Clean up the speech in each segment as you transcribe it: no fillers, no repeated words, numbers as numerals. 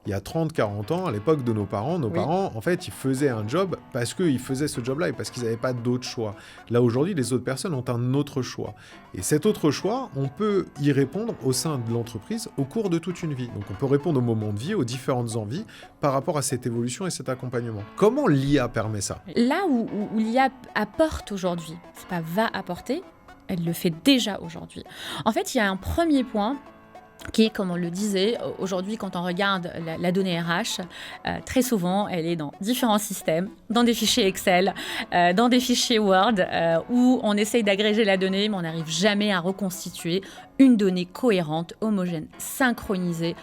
il y a 30, 40 ans, à l'époque de nos parents, en fait, ils faisaient un job parce qu'ils faisaient ce job-là et parce qu'ils n'avaient pas d'autre choix. Là, aujourd'hui, les autres personnes ont un autre choix. Et cet autre choix, on peut y répondre au sein de l'entreprise au cours de toute une vie. Donc, on peut répondre au moment de vie, aux différentes envies par rapport à cette évolution et cet accompagnement. Comment l'IA permet ça ? Là où l'IA apporte aujourd'hui, c'est pas va apporter, elle le fait déjà aujourd'hui. En fait, il y a un premier point qui est, comme on le disait, aujourd'hui, quand on regarde la donnée RH, très souvent, elle est dans différents systèmes, dans des fichiers Excel, dans des fichiers Word, où on essaye d'agréger la donnée, mais on n'arrive jamais à reconstituer une donnée cohérente, homogène, synchronisée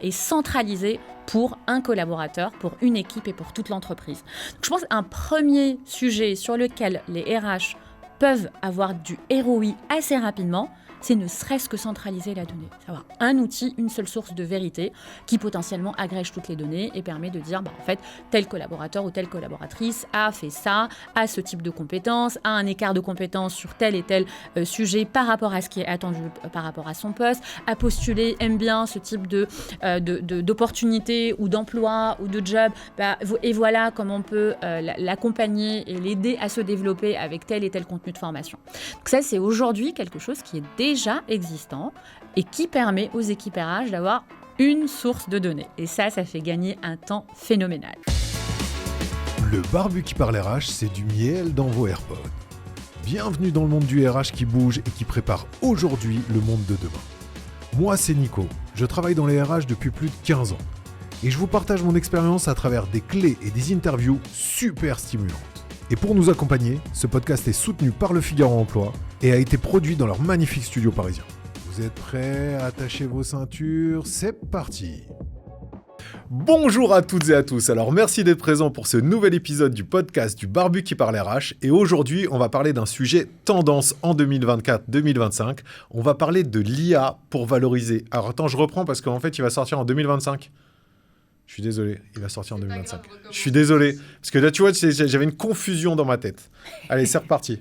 et centralisée pour un collaborateur, pour une équipe et pour toute l'entreprise. Donc, je pense qu'un premier sujet sur lequel les RH peuvent avoir du ROI assez rapidement, c'est ne serait-ce que centraliser la donnée. C'est avoir un outil, une seule source de vérité qui potentiellement agrège toutes les données et permet de dire, en fait, tel collaborateur ou telle collaboratrice a fait ça, a ce type de compétences, a un écart de compétences sur tel et tel sujet par rapport à ce qui est attendu par rapport à son poste, a postulé, aime bien ce type d'opportunité ou d'emploi ou de job, et voilà comment on peut l'accompagner et l'aider à se développer avec tel et tel contenu de formation. Donc ça, c'est aujourd'hui quelque chose qui est déjà existant et qui permet aux équipes RH d'avoir une source de données. Et ça fait gagner un temps phénoménal. Le Barbu qui parle RH, c'est du miel dans vos AirPods. Bienvenue dans le monde du RH qui bouge et qui prépare aujourd'hui le monde de demain. Moi, c'est Nico. Je travaille dans les RH depuis plus de 15 ans. Et je vous partage mon expérience à travers des clés et des interviews super stimulantes. Et pour nous accompagner, ce podcast est soutenu par Le Figaro Emploi et a été produit dans leur magnifique studio parisien. Vous êtes prêts à attacher vos ceintures ? C'est parti ! Bonjour à toutes et à tous, alors merci d'être présents pour ce nouvel épisode du podcast du Barbu qui parle RH et aujourd'hui on va parler d'un sujet tendance en 2024-2025, on va parler de l'IA pour valoriser. Alors attends, je reprends parce qu'en fait il va sortir en 2025. Je suis désolé, il va sortir en 2025. Je suis désolé, parce que là, tu vois, j'avais une confusion dans ma tête. Allez, c'est reparti.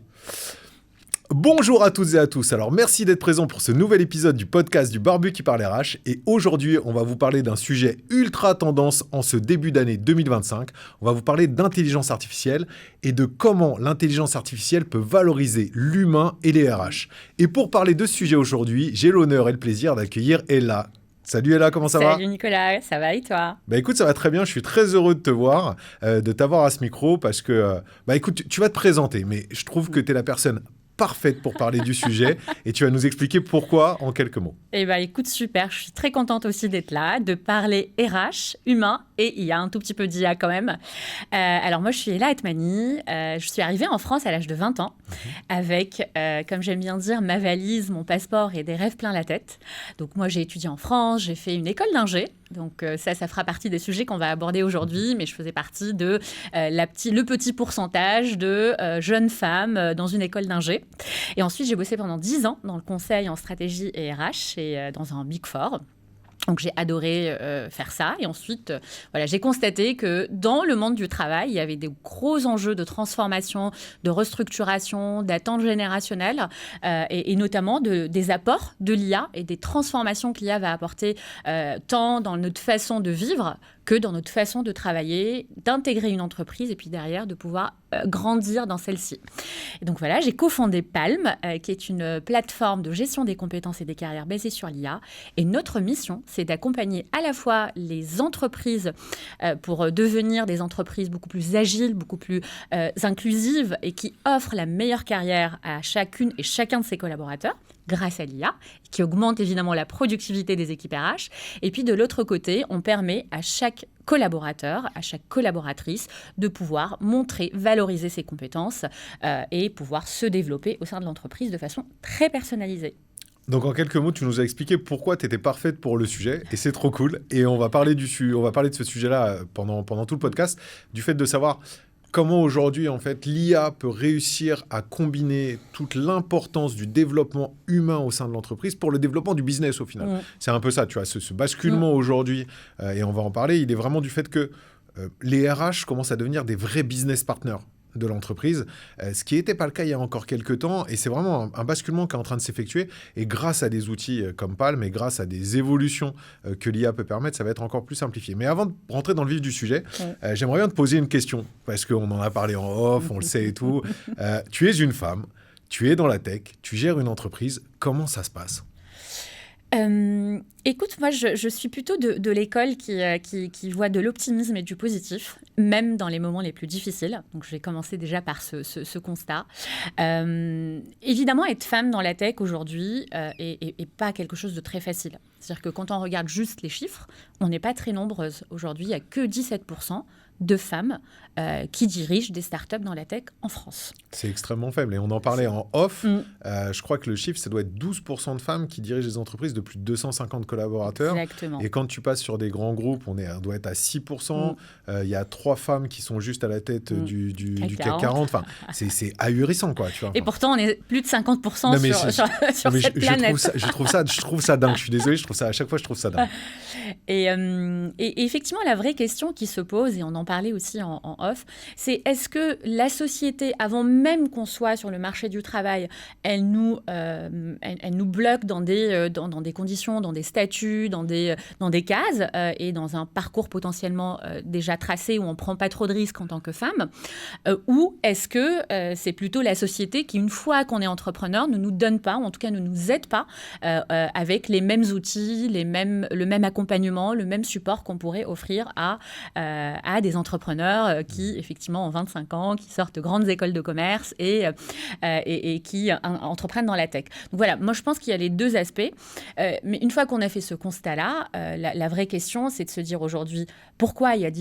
Bonjour à toutes et à tous. Alors, merci d'être présents pour ce nouvel épisode du podcast du Barbu qui parle RH. Et aujourd'hui, on va vous parler d'un sujet ultra tendance en ce début d'année 2025. On va vous parler d'intelligence artificielle et de comment l'intelligence artificielle peut valoriser l'humain et les RH. Et pour parler de ce sujet aujourd'hui, j'ai l'honneur et le plaisir d'accueillir Ella. Salut Ella, comment ça va ? Salut Nicolas, ça va et toi ? Écoute, ça va très bien, je suis très heureux de te voir, de t'avoir à ce micro parce que, écoute, tu vas te présenter, mais je trouve que tu es la personne parfaite pour parler du sujet et tu vas nous expliquer pourquoi en quelques mots. Écoute, super, je suis très contente aussi d'être là, de parler RH, humain et IA, un tout petit peu d'IA quand même. Alors moi, je suis Ella Atmani, je suis arrivée en France à l'âge de 20 ans avec, comme j'aime bien dire, ma valise, mon passeport et des rêves plein la tête. Donc moi, j'ai étudié en France, j'ai fait une école d'ingé. Donc ça fera partie des sujets qu'on va aborder aujourd'hui, mais je faisais partie de le petit pourcentage de jeunes femmes dans une école d'ingé. Et ensuite, j'ai bossé pendant 10 ans dans le conseil en stratégie et RH et dans un Big Four. Donc, j'ai adoré faire ça. Et ensuite, j'ai constaté que dans le monde du travail, il y avait des gros enjeux de transformation, de restructuration, d'attente générationnelle et notamment des apports de l'IA et des transformations que l'IA va apporter tant dans notre façon de vivre que dans notre façon de travailler, d'intégrer une entreprise et puis derrière de pouvoir grandir dans celle-ci. Et donc voilà, j'ai cofondé Palm, qui est une plateforme de gestion des compétences et des carrières basée sur l'IA. Et notre mission, c'est d'accompagner à la fois les entreprises pour devenir des entreprises beaucoup plus agiles, beaucoup plus inclusives et qui offrent la meilleure carrière à chacune et chacun de ses collaborateurs grâce à l'IA, qui augmente évidemment la productivité des équipes RH. Et puis de l'autre côté, on permet à chaque collaborateur, à chaque collaboratrice de pouvoir montrer, valoriser ses compétences et pouvoir se développer au sein de l'entreprise de façon très personnalisée. Donc en quelques mots, tu nous as expliqué pourquoi tu étais parfaite pour le sujet et c'est trop cool. Et on va parler de ce sujet-là pendant tout le podcast, du fait de savoir comment aujourd'hui, en fait, l'IA peut réussir à combiner toute l'importance du développement humain au sein de l'entreprise pour le développement du business au final. C'est un peu ça, tu vois, ce basculement aujourd'hui, et on va en parler, il est vraiment du fait que les RH commencent à devenir des vrais business partners. de l'entreprise, ce qui n'était pas le cas il y a encore quelques temps, et c'est vraiment un basculement qui est en train de s'effectuer, et grâce à des outils comme Palm, et grâce à des évolutions que l'IA peut permettre, ça va être encore plus simplifié. Mais avant de rentrer dans le vif du sujet, j'aimerais bien te poser une question, parce qu'on en a parlé en off, on le sait et tout. Tu es une femme, tu es dans la tech, tu gères une entreprise, comment ça se passe ? Écoute, moi, je suis plutôt de l'école qui voit de l'optimisme et du positif, même dans les moments les plus difficiles. Donc, je vais commencer déjà par ce constat. Évidemment, être femme dans la tech aujourd'hui est pas quelque chose de très facile. C'est-à-dire que quand on regarde juste les chiffres, on n'est pas très nombreuses. Aujourd'hui, il n'y a que 17% de femmes qui dirigent des startups dans la tech en France. C'est extrêmement faible. Et on en parlait en off. Je crois que le chiffre, ça doit être 12% de femmes qui dirigent des entreprises de plus de 250 collaborateurs. Exactement. Et quand tu passes sur des grands groupes, on doit être à 6%. Il y a 3 femmes qui sont juste à la tête du CAC 40. Enfin, c'est ahurissant, quoi. Tu vois. Et pourtant, on est plus de 50% sur cette planète. Je trouve ça dingue. Je suis désolé, à chaque fois, je trouve ça dingue. Et effectivement, la vraie question qui se pose, et on en parlait aussi en off, c'est est-ce que la société, avant même qu'on soit sur le marché du travail, elle nous bloque dans des conditions, dans des statuts, dans des cases et dans un parcours potentiellement déjà tracé où on ne prend pas trop de risques en tant que femme, ou est-ce que c'est plutôt la société qui, une fois qu'on est entrepreneur, ne nous donne pas, ou en tout cas ne nous aide pas avec les mêmes outils, le même accompagnement, le même support qu'on pourrait offrir à des entrepreneurs qui, effectivement, ont 25 ans, qui sortent de grandes écoles de commerce et qui entreprennent dans la tech. Donc voilà, moi je pense qu'il y a les deux aspects. Mais une fois qu'on a fait ce constat-là, la vraie question, c'est de se dire aujourd'hui, pourquoi il y a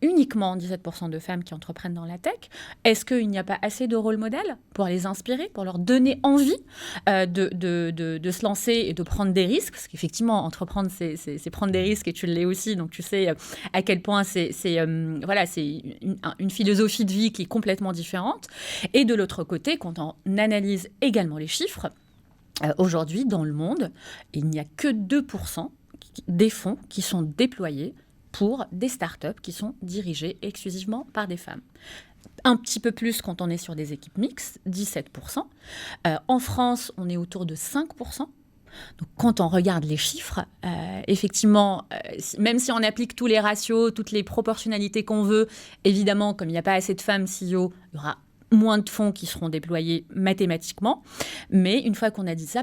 uniquement 17% de femmes qui entreprennent dans la tech ? Est-ce qu'il n'y a pas assez de rôle modèles pour les inspirer, pour leur donner envie de se lancer et de prendre des risques ? Parce qu'effectivement, entreprendre, c'est prendre des risques, et tu l'es aussi, donc tu sais à quel point c'est une philosophie de vie qui est complètement différente. Et de l'autre côté, quand on analyse également les chiffres, aujourd'hui, dans le monde, il n'y a que 2% des fonds qui sont déployés pour des startups qui sont dirigées exclusivement par des femmes. Un petit peu plus quand on est sur des équipes mixtes, 17%. En France, on est autour de 5%. Donc, quand on regarde les chiffres, effectivement, même si on applique tous les ratios, toutes les proportionnalités qu'on veut, évidemment, comme il n'y a pas assez de femmes CEO, il y aura moins de fonds qui seront déployés mathématiquement. Mais une fois qu'on a dit ça,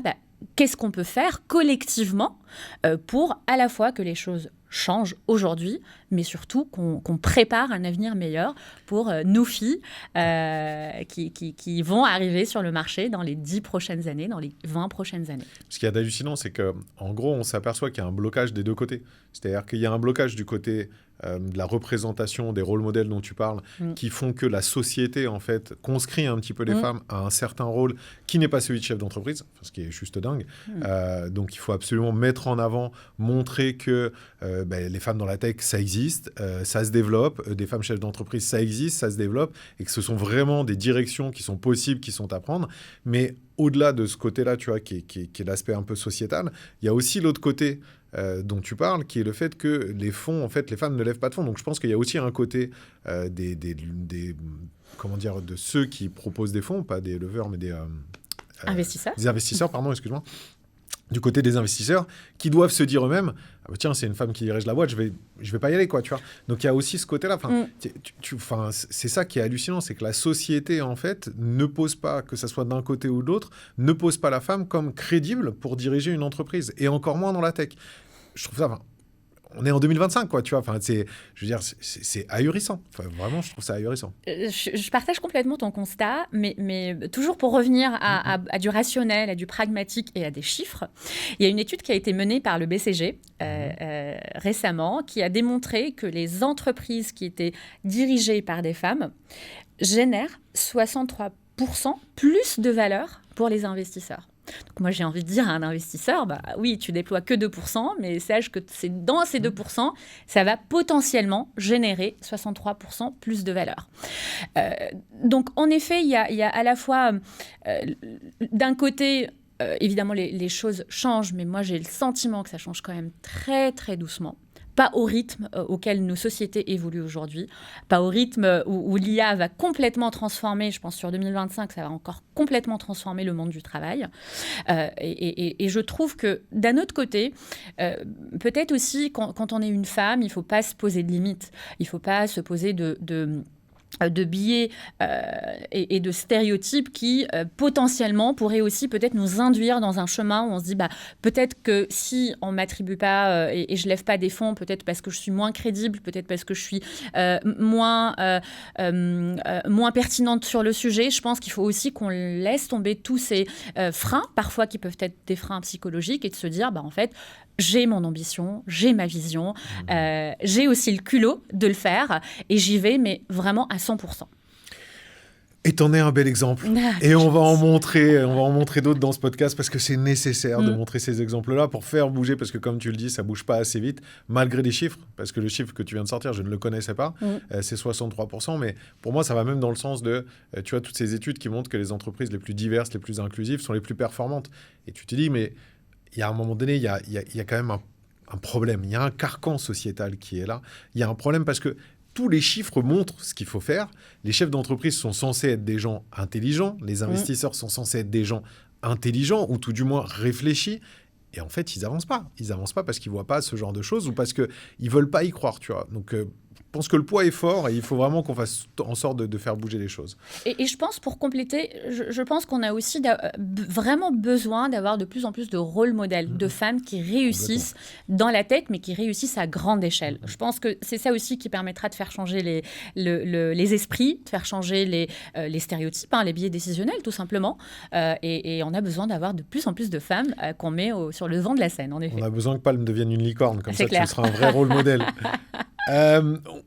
qu'est-ce qu'on peut faire collectivement pour à la fois que les choses changent aujourd'hui, mais surtout qu'on prépare un avenir meilleur pour nos filles qui vont arriver sur le marché dans les 10 prochaines années, dans les 20 prochaines années. Ce qu'il y a d'hallucinant, c'est qu'en gros, on s'aperçoit qu'il y a un blocage des deux côtés. C'est-à-dire qu'il y a un blocage du côté de la représentation des rôles modèles dont tu parles, qui font que la société, en fait, conscrit un petit peu les femmes à un certain rôle qui n'est pas celui de chef d'entreprise, ce qui est juste dingue. Donc, il faut absolument mettre en avant, montrer que les femmes dans la tech, ça existe, ça se développe, des femmes chefs d'entreprise, ça existe, ça se développe, et que ce sont vraiment des directions qui sont possibles, qui sont à prendre. Mais au-delà de ce côté-là, tu vois, qui est l'aspect un peu sociétal, il y a aussi l'autre côté dont tu parles, qui est le fait que les fonds, en fait, les femmes ne lèvent pas de fonds. Donc, je pense qu'il y a aussi un côté de ceux qui proposent des fonds, pas des leveurs, mais des investisseurs. Des investisseurs, pardon, excuse-moi. Du côté des investisseurs qui doivent se dire eux-mêmes, tiens, c'est une femme qui dirige la boîte, je vais pas y aller, quoi, tu vois. Donc, il y a aussi ce côté-là. C'est ça qui est hallucinant, c'est que la société, en fait, ne pose pas, que ça soit d'un côté ou de l'autre, ne pose pas la femme comme crédible pour diriger une entreprise, et encore moins dans la tech. Je trouve ça... on est en 2025, quoi, tu vois. Enfin, c'est ahurissant. Enfin, vraiment, je trouve ça ahurissant. Je partage complètement ton constat, mais toujours pour revenir à du rationnel, à du pragmatique et à des chiffres, il y a une étude qui a été menée par le BCG récemment qui a démontré que les entreprises qui étaient dirigées par des femmes génèrent 63% plus de valeur pour les investisseurs. Donc moi, j'ai envie de dire à un investisseur, oui, tu déploies que 2%, mais sache que c'est dans ces 2%, ça va potentiellement générer 63% plus de valeur. Donc, en effet, il y a à la fois, d'un côté, évidemment, les choses changent, mais moi, j'ai le sentiment que ça change quand même très, très doucement. pas au rythme auquel nos sociétés évoluent aujourd'hui, pas au rythme où l'IA va complètement transformer, je pense sur 2025, ça va encore complètement transformer le monde du travail. Et je trouve que d'un autre côté, peut-être aussi quand on est une femme, il ne faut pas se poser de limites, il ne faut pas se poser de biais et de stéréotypes qui potentiellement pourraient aussi peut-être nous induire dans un chemin où on se dit peut-être que si on ne m'attribue pas et je ne lève pas des fonds, peut-être parce que je suis moins crédible, peut-être parce que je suis moins pertinente sur le sujet. Je pense qu'il faut aussi qu'on laisse tomber tous ces freins, parfois qui peuvent être des freins psychologiques, et de se dire en fait, j'ai mon ambition, j'ai ma vision, j'ai aussi le culot de le faire et j'y vais, mais vraiment à 100%. Et t'en es un bel exemple. Et on va en montrer d'autres dans ce podcast parce que c'est nécessaire de montrer ces exemples-là pour faire bouger, parce que comme tu le dis, ça bouge pas assez vite, malgré les chiffres, parce que le chiffre que tu viens de sortir, je ne le connaissais pas, c'est 63%, mais pour moi, ça va même dans le sens de, tu vois, toutes ces études qui montrent que les entreprises les plus diverses, les plus inclusives sont les plus performantes. Et tu te dis, mais il y a un moment donné, il y a quand même un problème. Il y a un carcan sociétal qui est là. Il y a un problème parce que tous les chiffres montrent ce qu'il faut faire. Les chefs d'entreprise sont censés être des gens intelligents. Les investisseurs sont censés être des gens intelligents ou tout du moins réfléchis. Et en fait, ils n'avancent pas. Ils n'avancent pas parce qu'ils ne voient pas ce genre de choses ou parce qu'ils ne veulent pas y croire, tu vois. Donc, je pense que le poids est fort et il faut vraiment qu'on fasse en sorte de faire bouger les choses. Et je pense, pour compléter, je pense qu'on a aussi vraiment besoin d'avoir de plus en plus de rôles modèles, de femmes qui réussissent dans la tech, mais qui réussissent à grande échelle. Je pense que c'est ça aussi qui permettra de faire changer les esprits, de faire changer les stéréotypes, les biais décisionnels, tout simplement. Et on a besoin d'avoir de plus en plus de femmes qu'on met sur le devant de la scène, en effet. On a besoin que Palm devienne une licorne, comme c'est ça clair. Tu seras un vrai rôle modèle.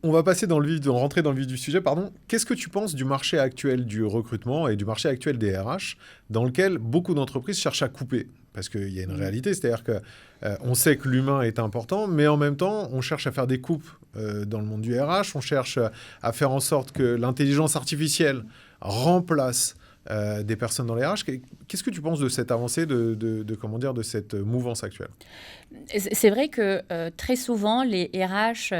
On va passer rentrer dans le vif du sujet. Qu'est-ce que tu penses du marché actuel du recrutement et du marché actuel des RH, dans lequel beaucoup d'entreprises cherchent à couper? Parce qu'il y a une réalité, c'est-à-dire qu'on sait que l'humain est important, mais en même temps, on cherche à faire des coupes dans le monde du RH, on cherche à faire en sorte que l'intelligence artificielle remplace des personnes dans les RH. Qu'est-ce que tu penses de cette avancée, de cette mouvance actuelle? C'est vrai que très souvent, les RH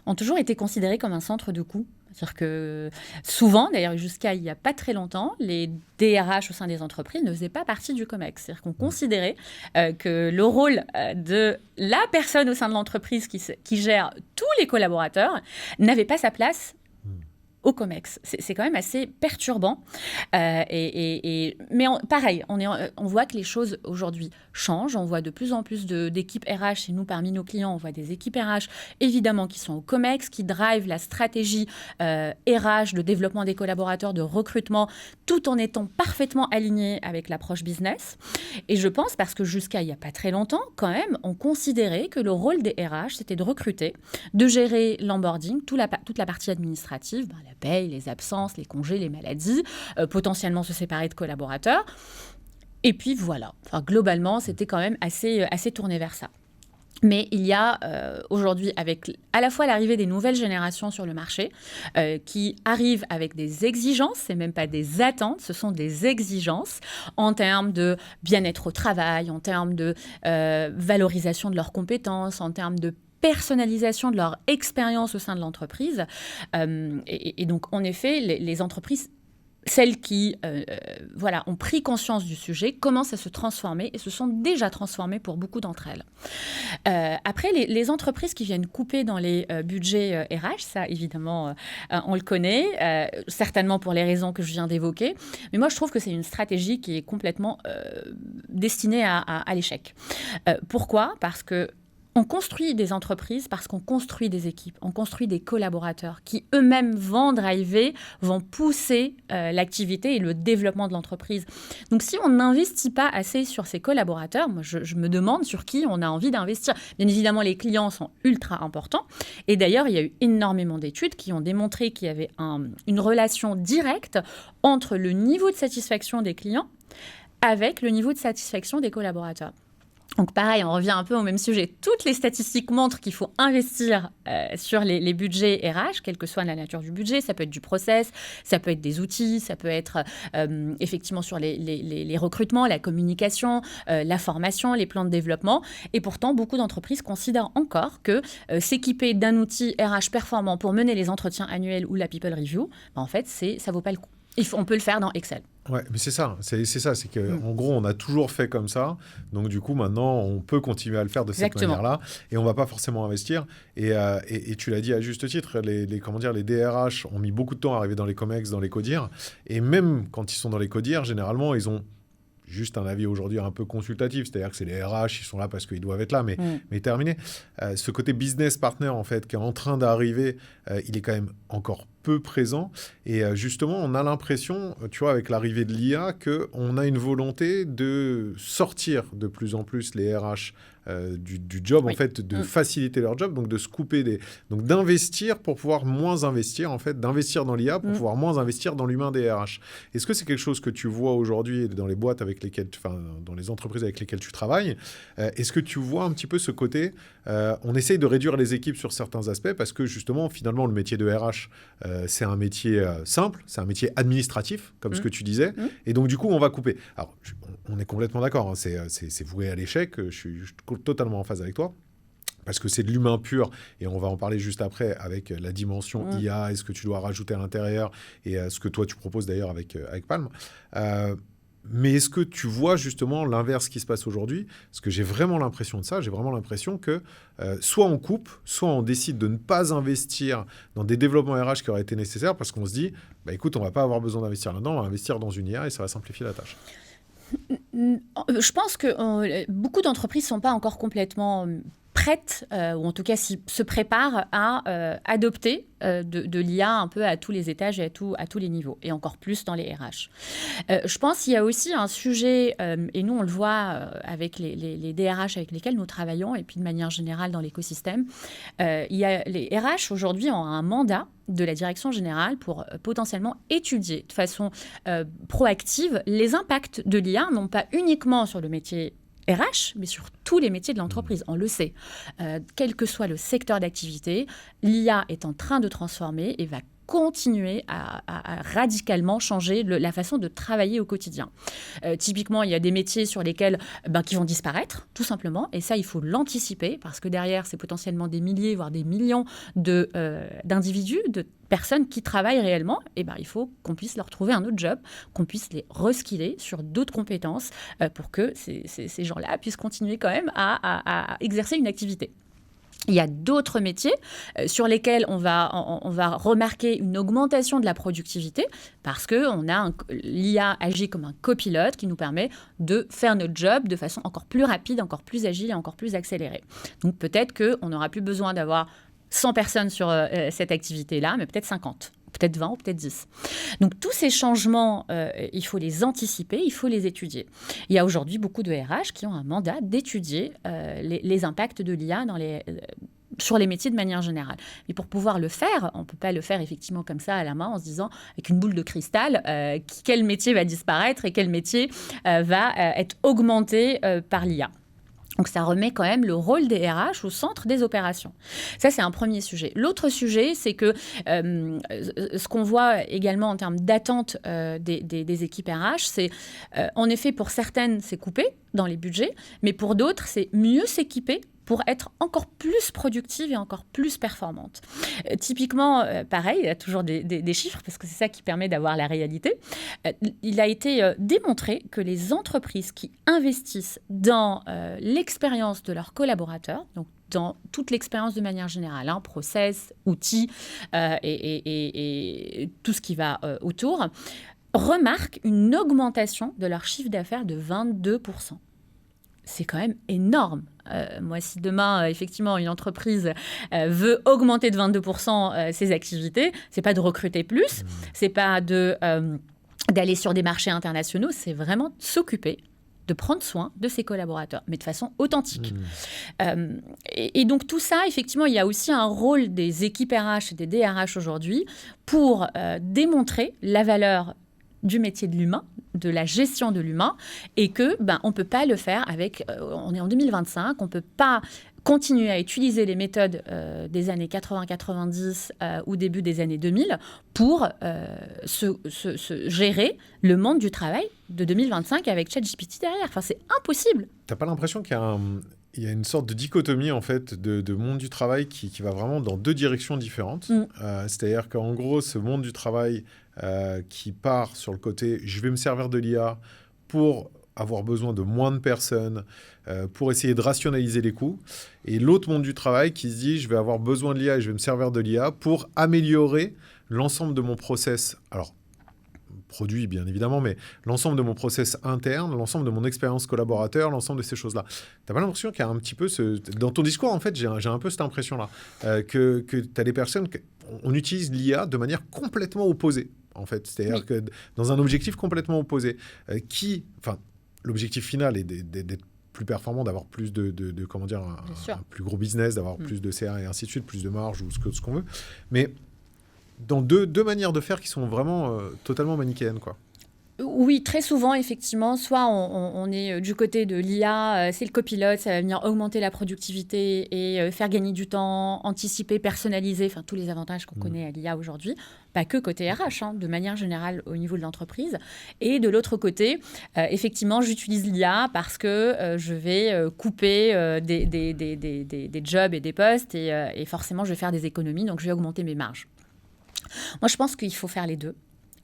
ont toujours été considérés comme un centre de coût. C'est-à-dire que souvent, d'ailleurs jusqu'à il n'y a pas très longtemps, les DRH au sein des entreprises ne faisaient pas partie du COMEX. C'est-à-dire qu'on considérait que le rôle de la personne au sein de l'entreprise qui gère tous les collaborateurs n'avait pas sa place au COMEX. C'est quand même assez perturbant. Mais pareil, on voit que les choses aujourd'hui changent. On voit de plus en plus d'équipes RH. Et nous, parmi nos clients, on voit des équipes RH, évidemment, qui sont au COMEX, qui drivent la stratégie RH, de développement des collaborateurs, de recrutement, tout en étant parfaitement alignés avec l'approche business. Et je pense, parce que jusqu'à il n'y a pas très longtemps, quand même, on considérait que le rôle des RH, c'était de recruter, de gérer l'onboarding, toute la partie administrative, la paye, les absences, les congés, les maladies, potentiellement se séparer de collaborateurs. Et puis voilà, globalement, c'était quand même assez tourné vers ça. Mais il y a aujourd'hui, avec à la fois l'arrivée des nouvelles générations sur le marché, qui arrivent avec des exigences, c'est même pas des attentes, ce sont des exigences en termes de bien-être au travail, en termes de valorisation de leurs compétences, en termes de personnalisation de leur expérience au sein de l'entreprise. Et donc, en effet, les entreprises, celles qui ont pris conscience du sujet, commencent à se transformer et se sont déjà transformées pour beaucoup d'entre elles. Après, les entreprises qui viennent couper dans les budgets RH, ça, évidemment, on le connaît, certainement pour les raisons que je viens d'évoquer. Mais moi, je trouve que c'est une stratégie qui est complètement destinée à l'échec. Pourquoi ? Parce que on construit des entreprises parce qu'on construit des équipes, on construit des collaborateurs qui eux-mêmes vont driver, vont pousser l'activité et le développement de l'entreprise. Donc si on n'investit pas assez sur ces collaborateurs, moi je me demande sur qui on a envie d'investir. Bien évidemment, les clients sont ultra importants. Et d'ailleurs, il y a eu énormément d'études qui ont démontré qu'il y avait une relation directe entre le niveau de satisfaction des clients avec le niveau de satisfaction des collaborateurs. Donc pareil, on revient un peu au même sujet. Toutes les statistiques montrent qu'il faut investir sur les budgets RH, quelle que soit la nature du budget. Ça peut être du process, ça peut être des outils, ça peut être effectivement sur les recrutements, la communication, la formation, les plans de développement. Et pourtant, beaucoup d'entreprises considèrent encore que s'équiper d'un outil RH performant pour mener les entretiens annuels ou la people review, en fait, ça vaut pas le coup. On peut le faire dans Excel. Ouais, mais c'est ça, c'est qu'en gros, on a toujours fait comme ça, donc du coup, maintenant, on peut continuer à le faire de cette manière-là, et on ne va pas forcément investir, et tu l'as dit à juste titre, les DRH ont mis beaucoup de temps à arriver dans les COMEX, dans les CODIR, et même quand ils sont dans les CODIR, généralement, ils ont juste un avis aujourd'hui un peu consultatif, c'est-à-dire que c'est les RH, ils sont là parce qu'ils doivent être là, mais terminé. Ce côté business partner, en fait, qui est en train d'arriver, il est quand même encore peu présent. Et justement, on a l'impression, tu vois, avec l'arrivée de l'IA, qu'on a une volonté de sortir de plus en plus les RH du job, en fait, de faciliter leur job, donc de se couper donc d'investir pour pouvoir moins investir, en fait, d'investir dans l'IA pour pouvoir moins investir dans l'humain des RH. Est-ce que c'est quelque chose que tu vois aujourd'hui dans les boîtes avec lesquelles, dans les entreprises avec lesquelles tu travailles? Est-ce que tu vois un petit peu ce côté, on essaye de réduire les équipes sur certains aspects parce que justement, finalement, le métier de RH, c'est un métier simple, c'est un métier administratif, comme ce que tu disais, et donc du coup, on va couper. Alors, on est complètement d'accord, hein, c'est voué à l'échec, je suis totalement en phase avec toi, parce que c'est de l'humain pur, et on va en parler juste après avec la dimension IA, et ce que tu dois rajouter à l'intérieur, et ce que toi tu proposes d'ailleurs avec Palm. Mais est-ce que tu vois justement l'inverse qui se passe aujourd'hui? Parce que j'ai vraiment l'impression de ça. J'ai vraiment l'impression que soit on coupe, soit on décide de ne pas investir dans des développements RH qui auraient été nécessaires parce qu'on se dit, bah, écoute, on ne va pas avoir besoin d'investir là-dedans, on va investir dans une IA et ça va simplifier la tâche. Je pense que beaucoup d'entreprises ne sont pas encore complètement prêtes, ou en tout cas se préparent à adopter de l'IA un peu à tous les étages et à tous les niveaux, et encore plus dans les RH. Je pense qu'il y a aussi un sujet, et nous on le voit avec les DRH avec lesquels nous travaillons, et puis de manière générale dans l'écosystème, les RH aujourd'hui ont un mandat de la direction générale pour potentiellement étudier de façon proactive les impacts de l'IA, non pas uniquement sur le métier RH, mais sur tous les métiers de l'entreprise. On le sait. Quel que soit le secteur d'activité, l'IA est en train de transformer et va continuer à radicalement changer la façon de travailler au quotidien. Typiquement, il y a des métiers sur lesquels qui vont disparaître, tout simplement, et ça, il faut l'anticiper, parce que derrière, c'est potentiellement des milliers, voire des millions d'individus, de personnes qui travaillent réellement, et il faut qu'on puisse leur trouver un autre job, qu'on puisse les reskiller sur d'autres compétences pour que ces gens-là puissent continuer quand même à exercer une activité. Il y a d'autres métiers sur lesquels on va remarquer une augmentation de la productivité parce que l'IA agit comme un copilote qui nous permet de faire notre job de façon encore plus rapide, encore plus agile et encore plus accélérée. Donc peut-être qu'on n'aura plus besoin d'avoir 100 personnes sur cette activité-là, mais peut-être 50. Peut-être 20 ou peut-être 10. Donc, tous ces changements, il faut les anticiper, il faut les étudier. Il y a aujourd'hui beaucoup de RH qui ont un mandat d'étudier les impacts de l'IA sur les métiers de manière générale. Mais pour pouvoir le faire, on ne peut pas le faire effectivement comme ça à la main en se disant, avec une boule de cristal, quel métier va disparaître et quel métier va être augmenté par l'IA. Donc, ça remet quand même le rôle des RH au centre des opérations. Ça, c'est un premier sujet. L'autre sujet, c'est que ce qu'on voit également en termes d'attente des équipes RH, c'est en effet, pour certaines, c'est coupé dans les budgets, mais pour d'autres, c'est mieux s'équiper pour être encore plus productive et encore plus performante. Typiquement, pareil, il y a toujours des chiffres, parce que c'est ça qui permet d'avoir la réalité. Il a été démontré que les entreprises qui investissent dans l'expérience de leurs collaborateurs, donc dans toute l'expérience de manière générale, process, outils et tout ce qui va autour, remarquent une augmentation de leur chiffre d'affaires de 22%. C'est quand même énorme. Moi, si demain, effectivement, une entreprise veut augmenter de 22% ses activités, c'est pas de recruter plus, c'est pas d'aller sur des marchés internationaux, c'est vraiment de s'occuper, de prendre soin de ses collaborateurs, mais de façon authentique. Et donc, tout ça, effectivement, il y a aussi un rôle des équipes RH et des DRH aujourd'hui pour démontrer la valeur du métier de l'humain, de la gestion de l'humain et que on ne peut pas le faire avec... on est en 2025, on ne peut pas continuer à utiliser les méthodes des années 80-90 ou début des années 2000 pour gérer le monde du travail de 2025 avec ChatGPT derrière. Enfin, c'est impossible. T'as pas l'impression qu'il y a une sorte de dichotomie en fait de monde du travail qui va vraiment dans deux directions différentes. C'est-à-dire qu'en gros, ce monde du travail qui part sur le côté « je vais me servir de l'IA pour avoir besoin de moins de personnes, pour essayer de rationaliser les coûts ». Et l'autre monde du travail qui se dit « je vais avoir besoin de l'IA et je vais me servir de l'IA pour améliorer l'ensemble de mon process ». Alors, produit bien évidemment, mais l'ensemble de mon process interne, l'ensemble de mon expérience collaborateur, l'ensemble de ces choses-là. T'as pas l'impression qu'il y a un petit peu dans ton discours, en fait, j'ai un peu cette impression-là, que t'as des personnes, on utilise l'IA de manière complètement opposée, en fait. C'est-à-dire que dans un objectif complètement opposé, l'objectif final est d'être plus performant, d'avoir plus de comment dire, un plus gros business, d'avoir plus de CA et ainsi de suite, plus de marge ou ce qu'on veut. Mais dans deux manières de faire qui sont vraiment totalement manichéennes, quoi. Oui, très souvent, effectivement, soit on est du côté de l'IA, c'est le copilote, ça va venir augmenter la productivité et faire gagner du temps, anticiper, personnaliser, enfin tous les avantages qu'on connaît à l'IA aujourd'hui, pas que côté RH, de manière générale au niveau de l'entreprise. Et de l'autre côté, effectivement, j'utilise l'IA parce que je vais couper des jobs et des postes et forcément, je vais faire des économies, donc je vais augmenter mes marges. Moi, je pense qu'il faut faire les deux.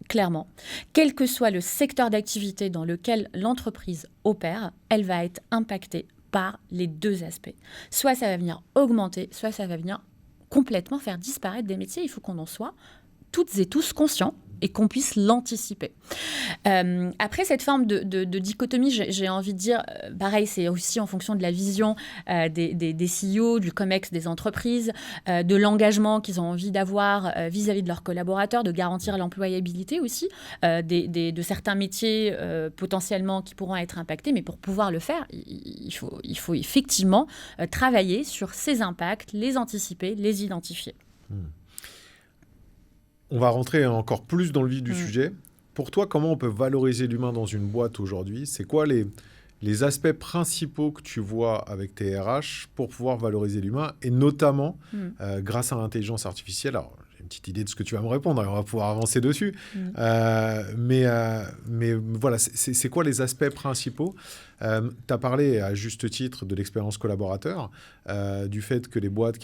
Clairement, quel que soit le secteur d'activité dans lequel l'entreprise opère, elle va être impactée par les deux aspects. Soit ça va venir augmenter, soit ça va venir complètement faire disparaître des métiers. Il faut qu'on en soit toutes et tous conscients et qu'on puisse l'anticiper. Après, cette forme de dichotomie, j'ai envie de dire, pareil, c'est aussi en fonction de la vision des CEO, du COMEX des entreprises, de l'engagement qu'ils ont envie d'avoir vis-à-vis de leurs collaborateurs, de garantir l'employabilité aussi de certains métiers potentiellement qui pourront être impactés. Mais pour pouvoir le faire, il faut effectivement travailler sur ces impacts, les anticiper, les identifier. On va rentrer encore plus dans le vif du sujet. Pour toi, comment on peut valoriser l'humain dans une boîte aujourd'hui ? C'est quoi les aspects principaux que tu vois avec tes RH pour pouvoir valoriser l'humain, et notamment grâce à l'intelligence artificielle ? Alors, j'ai une petite idée de ce que tu vas me répondre, et on va pouvoir avancer dessus. Mais voilà, c'est quoi les aspects principaux ? Tu as parlé à juste titre de l'expérience collaborateur, du fait que les boîtes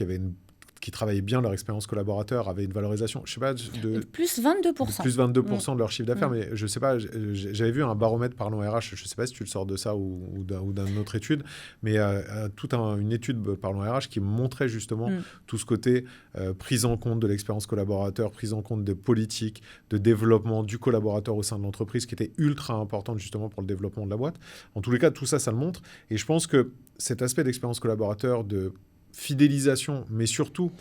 qui travaillaient bien leur expérience collaborateur avaient une valorisation, je sais pas, de plus 22%. Plus 22% de leur chiffre d'affaires, mais je sais pas, j'avais vu un baromètre Parlons RH, je sais pas si tu le sors de ça ou d'une autre étude, mais une étude Parlons RH qui montrait justement tout ce côté prise en compte de l'expérience collaborateur, prise en compte de politique, de développement du collaborateur au sein de l'entreprise, qui était ultra importante justement pour le développement de la boîte. En tous les cas, tout ça, ça le montre. Et je pense que cet aspect d'expérience collaborateur, de fidélisation, mais surtout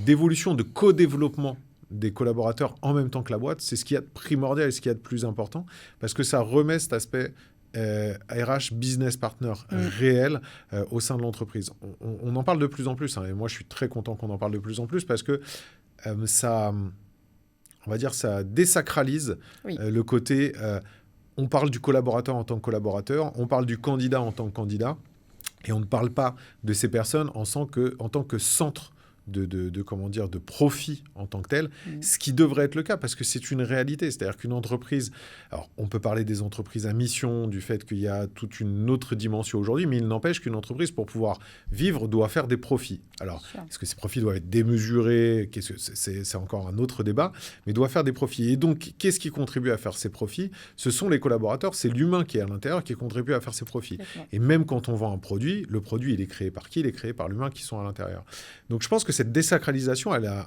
d'évolution, de co-développement des collaborateurs en même temps que la boîte, c'est ce qu'il y a de primordial et ce qu'il y a de plus important, parce que ça remet cet aspect RH business partner réel au sein de l'entreprise. On en parle de plus en plus, et moi je suis très content qu'on en parle de plus en plus, parce que ça, on va dire, ça désacralise le côté on parle du collaborateur en tant que collaborateur, on parle du candidat en tant que candidat, et on ne parle pas de ces personnes en tant que centre de profit en tant que tel, ce qui devrait être le cas, parce que c'est une réalité. C'est-à-dire qu'une entreprise, alors on peut parler des entreprises à mission, du fait qu'il y a toute une autre dimension aujourd'hui, mais il n'empêche qu'une entreprise, pour pouvoir vivre, doit faire des profits. Alors, est-ce que ces profits doivent être démesurés ? C'est encore un autre débat, mais doit faire des profits. Et donc, qu'est-ce qui contribue à faire ces profits ? Ce sont les collaborateurs, c'est l'humain qui est à l'intérieur qui contribue à faire ces profits. Et même quand on vend un produit, le produit, il est créé par qui ? Il est créé par l'humain qui sont à l'intérieur. Donc, je pense que cette désacralisation, elle a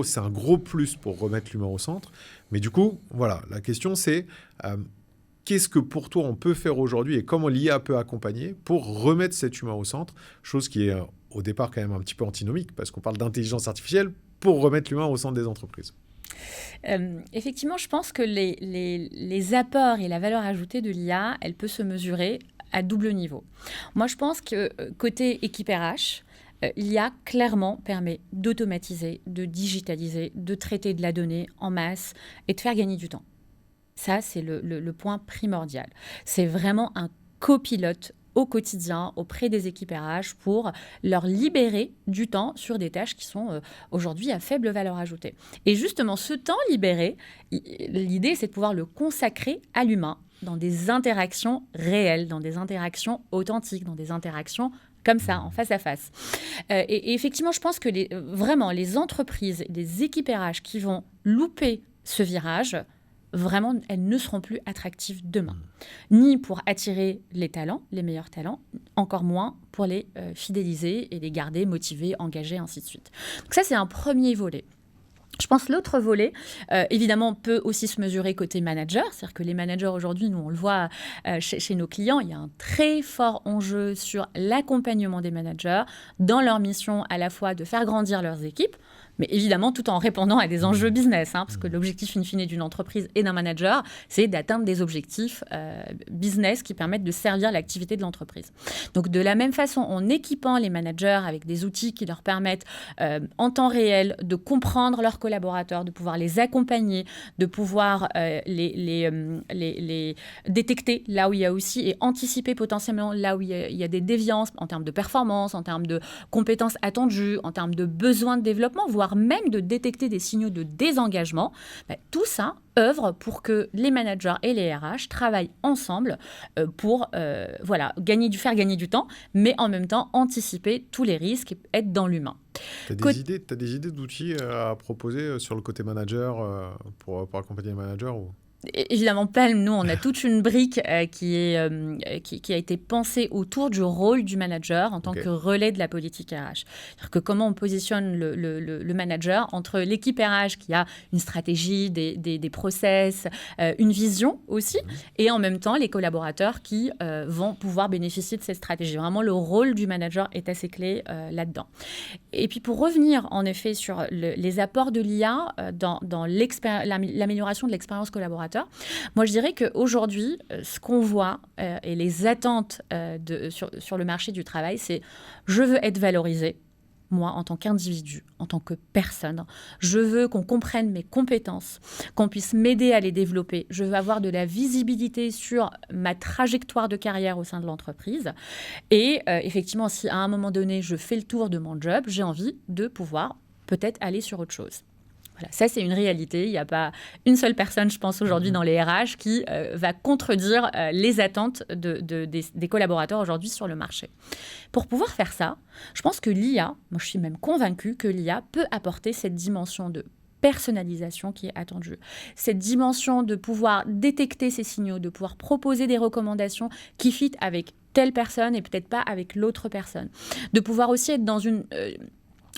c'est un gros plus pour remettre l'humain au centre. Mais du coup, voilà, la question c'est qu'est-ce que pour toi on peut faire aujourd'hui et comment l'IA peut accompagner pour remettre cet humain au centre, chose qui est au départ quand même un petit peu antinomique, parce qu'on parle d'intelligence artificielle pour remettre l'humain au centre des entreprises. Effectivement, je pense que les apports et la valeur ajoutée de l'IA, elle peut se mesurer à double niveau. Moi, je pense que côté équipe RH, l'IA clairement permet d'automatiser, de digitaliser, de traiter de la donnée en masse et de faire gagner du temps. Ça, c'est le point primordial. C'est vraiment un copilote au quotidien auprès des équipes RH pour leur libérer du temps sur des tâches qui sont aujourd'hui à faible valeur ajoutée. Et justement, ce temps libéré, l'idée, c'est de pouvoir le consacrer à l'humain dans des interactions réelles, dans des interactions authentiques, dans des interactions comme ça, en face à face. Et effectivement, je pense que vraiment, les entreprises, les équipes RH qui vont louper ce virage, vraiment, elles ne seront plus attractives demain. Ni pour attirer les talents, les meilleurs talents, encore moins pour les fidéliser et les garder motivés, engagés, ainsi de suite. Donc ça, c'est un premier volet. Je pense que l'autre volet, évidemment, peut aussi se mesurer côté manager. C'est-à-dire que les managers aujourd'hui, nous, on le voit chez nos clients, il y a un très fort enjeu sur l'accompagnement des managers dans leur mission à la fois de faire grandir leurs équipes, mais évidemment tout en répondant à des enjeux business, parce que l'objectif in fine d'une entreprise et d'un manager, c'est d'atteindre des objectifs business qui permettent de servir l'activité de l'entreprise. Donc de la même façon, en équipant les managers avec des outils qui leur permettent en temps réel de comprendre leurs collaborateurs, de pouvoir les accompagner, de pouvoir les détecter là où il y a aussi et anticiper potentiellement là où il y a des déviances en termes de performance, en termes de compétences attendues, en termes de besoins de développement, voire même de détecter des signaux de désengagement. Tout ça œuvre pour que les managers et les RH travaillent ensemble pour faire gagner du temps, mais en même temps anticiper tous les risques et être dans l'humain. Tu as des idées d'outils à proposer sur le côté manager pour accompagner les managers ou... Évidemment, Palm, nous, on a toute une brique qui a été pensée autour du rôle du manager en tant que relais de la politique RH. C'est-à-dire que comment on positionne le manager entre l'équipe RH qui a une stratégie, des process, une vision aussi, et en même temps les collaborateurs qui vont pouvoir bénéficier de cette stratégie. Vraiment, le rôle du manager est assez clé là-dedans. Et puis pour revenir en effet sur les apports de l'IA dans l'amélioration de l'expérience collaborateur, moi, je dirais qu'aujourd'hui, ce qu'on voit et les attentes sur le marché du travail, c'est je veux être valorisé, moi, en tant qu'individu, en tant que personne. Je veux qu'on comprenne mes compétences, qu'on puisse m'aider à les développer. Je veux avoir de la visibilité sur ma trajectoire de carrière au sein de l'entreprise. Et effectivement, si à un moment donné, je fais le tour de mon job, j'ai envie de pouvoir peut-être aller sur autre chose. Voilà, ça, c'est une réalité. Il n'y a pas une seule personne, je pense, aujourd'hui dans les RH qui va contredire les attentes des collaborateurs aujourd'hui sur le marché. Pour pouvoir faire ça, je pense que l'IA, moi je suis même convaincue que l'IA peut apporter cette dimension de personnalisation qui est attendue. Cette dimension de pouvoir détecter ces signaux, de pouvoir proposer des recommandations qui fit avec telle personne et peut-être pas avec l'autre personne. De pouvoir aussi être dans une...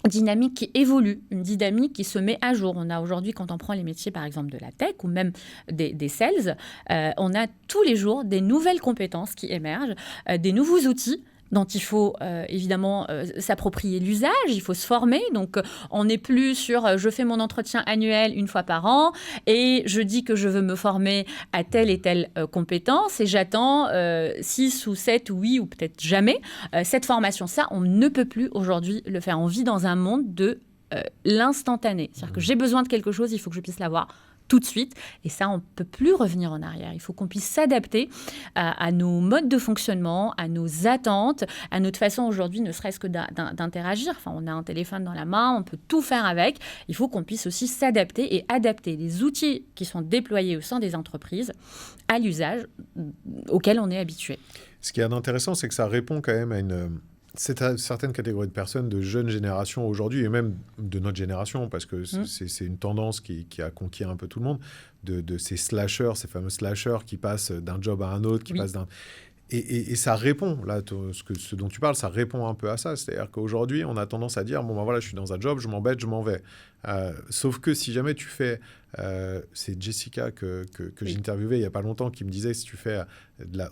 dynamique qui évolue, une dynamique qui se met à jour. On a aujourd'hui, quand on prend les métiers par exemple de la tech ou même des sales, on a tous les jours des nouvelles compétences qui émergent, des nouveaux outils dont il faut évidemment s'approprier l'usage, il faut se former. Donc, on n'est plus sur je fais mon entretien annuel une fois par an et je dis que je veux me former à telle et telle compétence et j'attends 6 ou 7 ou 8 ou peut-être jamais cette formation. Ça, on ne peut plus aujourd'hui le faire. On vit dans un monde de l'instantané. C'est-à-dire que j'ai besoin de quelque chose, il faut que je puisse l'avoir tout de suite. Et ça, on ne peut plus revenir en arrière. Il faut qu'on puisse s'adapter à nos modes de fonctionnement, à nos attentes, à notre façon aujourd'hui, ne serait-ce que d'interagir. Enfin, on a un téléphone dans la main, on peut tout faire avec. Il faut qu'on puisse aussi s'adapter et adapter les outils qui sont déployés au sein des entreprises à l'usage auquel on est habitué. Ce qui est intéressant, c'est que ça répond quand même à une certaine catégorie de personnes de jeunes générations aujourd'hui, et même de notre génération, parce que c'est une tendance qui a conquis un peu tout le monde, de ces slashers, ces fameux slashers qui passent d'un job à un autre, qui passent d'un... Et ça répond, là, ce dont tu parles, ça répond un peu à ça. C'est-à-dire qu'aujourd'hui, on a tendance à dire, bon, ben voilà, je suis dans un job, je m'embête, je m'en vais. Sauf que si jamais tu fais... c'est Jessica que j'ai interviewée il n'y a pas longtemps qui me disait si tu fais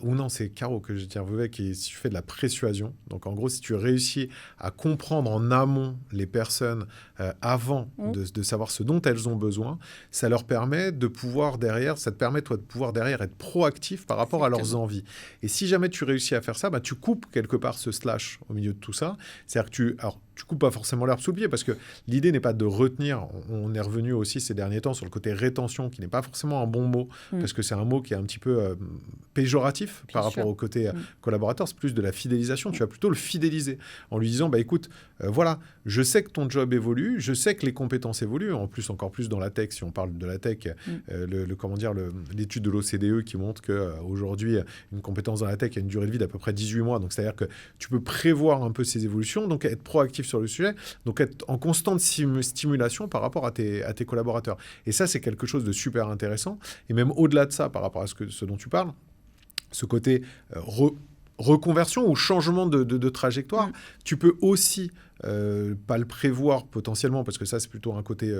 ou non, c'est Caro que j'ai interviewée si tu fais de la persuasion. Donc, en gros, si tu réussis à comprendre en amont les personnes avant de savoir ce dont elles ont besoin, ça leur permet de pouvoir derrière, ça te permet toi de pouvoir derrière être proactif par rapport à leurs envies. Et si jamais tu réussis à faire ça, bah, tu coupes quelque part ce slash au milieu de tout ça. C'est-à-dire que alors, tu coupes pas forcément l'herbe sous le pied, parce que l'idée n'est pas de retenir. On est revenu aussi ces derniers temps sur le côté rétention, qui n'est pas forcément un bon mot, parce que c'est un mot qui est un petit peu péjoratif par rapport au côté collaborateur. C'est plus de la fidélisation. Tu vas plutôt le fidéliser en lui disant, écoute, voilà, je sais que ton job évolue, je sais que les compétences évoluent. En plus, encore plus dans la tech, si on parle de la tech, l'étude de l'OCDE qui montre qu'aujourd'hui, une compétence dans la tech a une durée de vie d'à peu près 18 mois. Donc, c'est-à-dire que tu peux prévoir un peu ces évolutions, donc être proactif sur le sujet, donc être en constante stimulation par rapport à tes collaborateurs. Et ça, c'est quelque chose de super intéressant. Et même au-delà de ça, par rapport à ce dont tu parles, ce côté reconversion ou changement de trajectoire, tu peux aussi pas le prévoir potentiellement, parce que ça, c'est plutôt un côté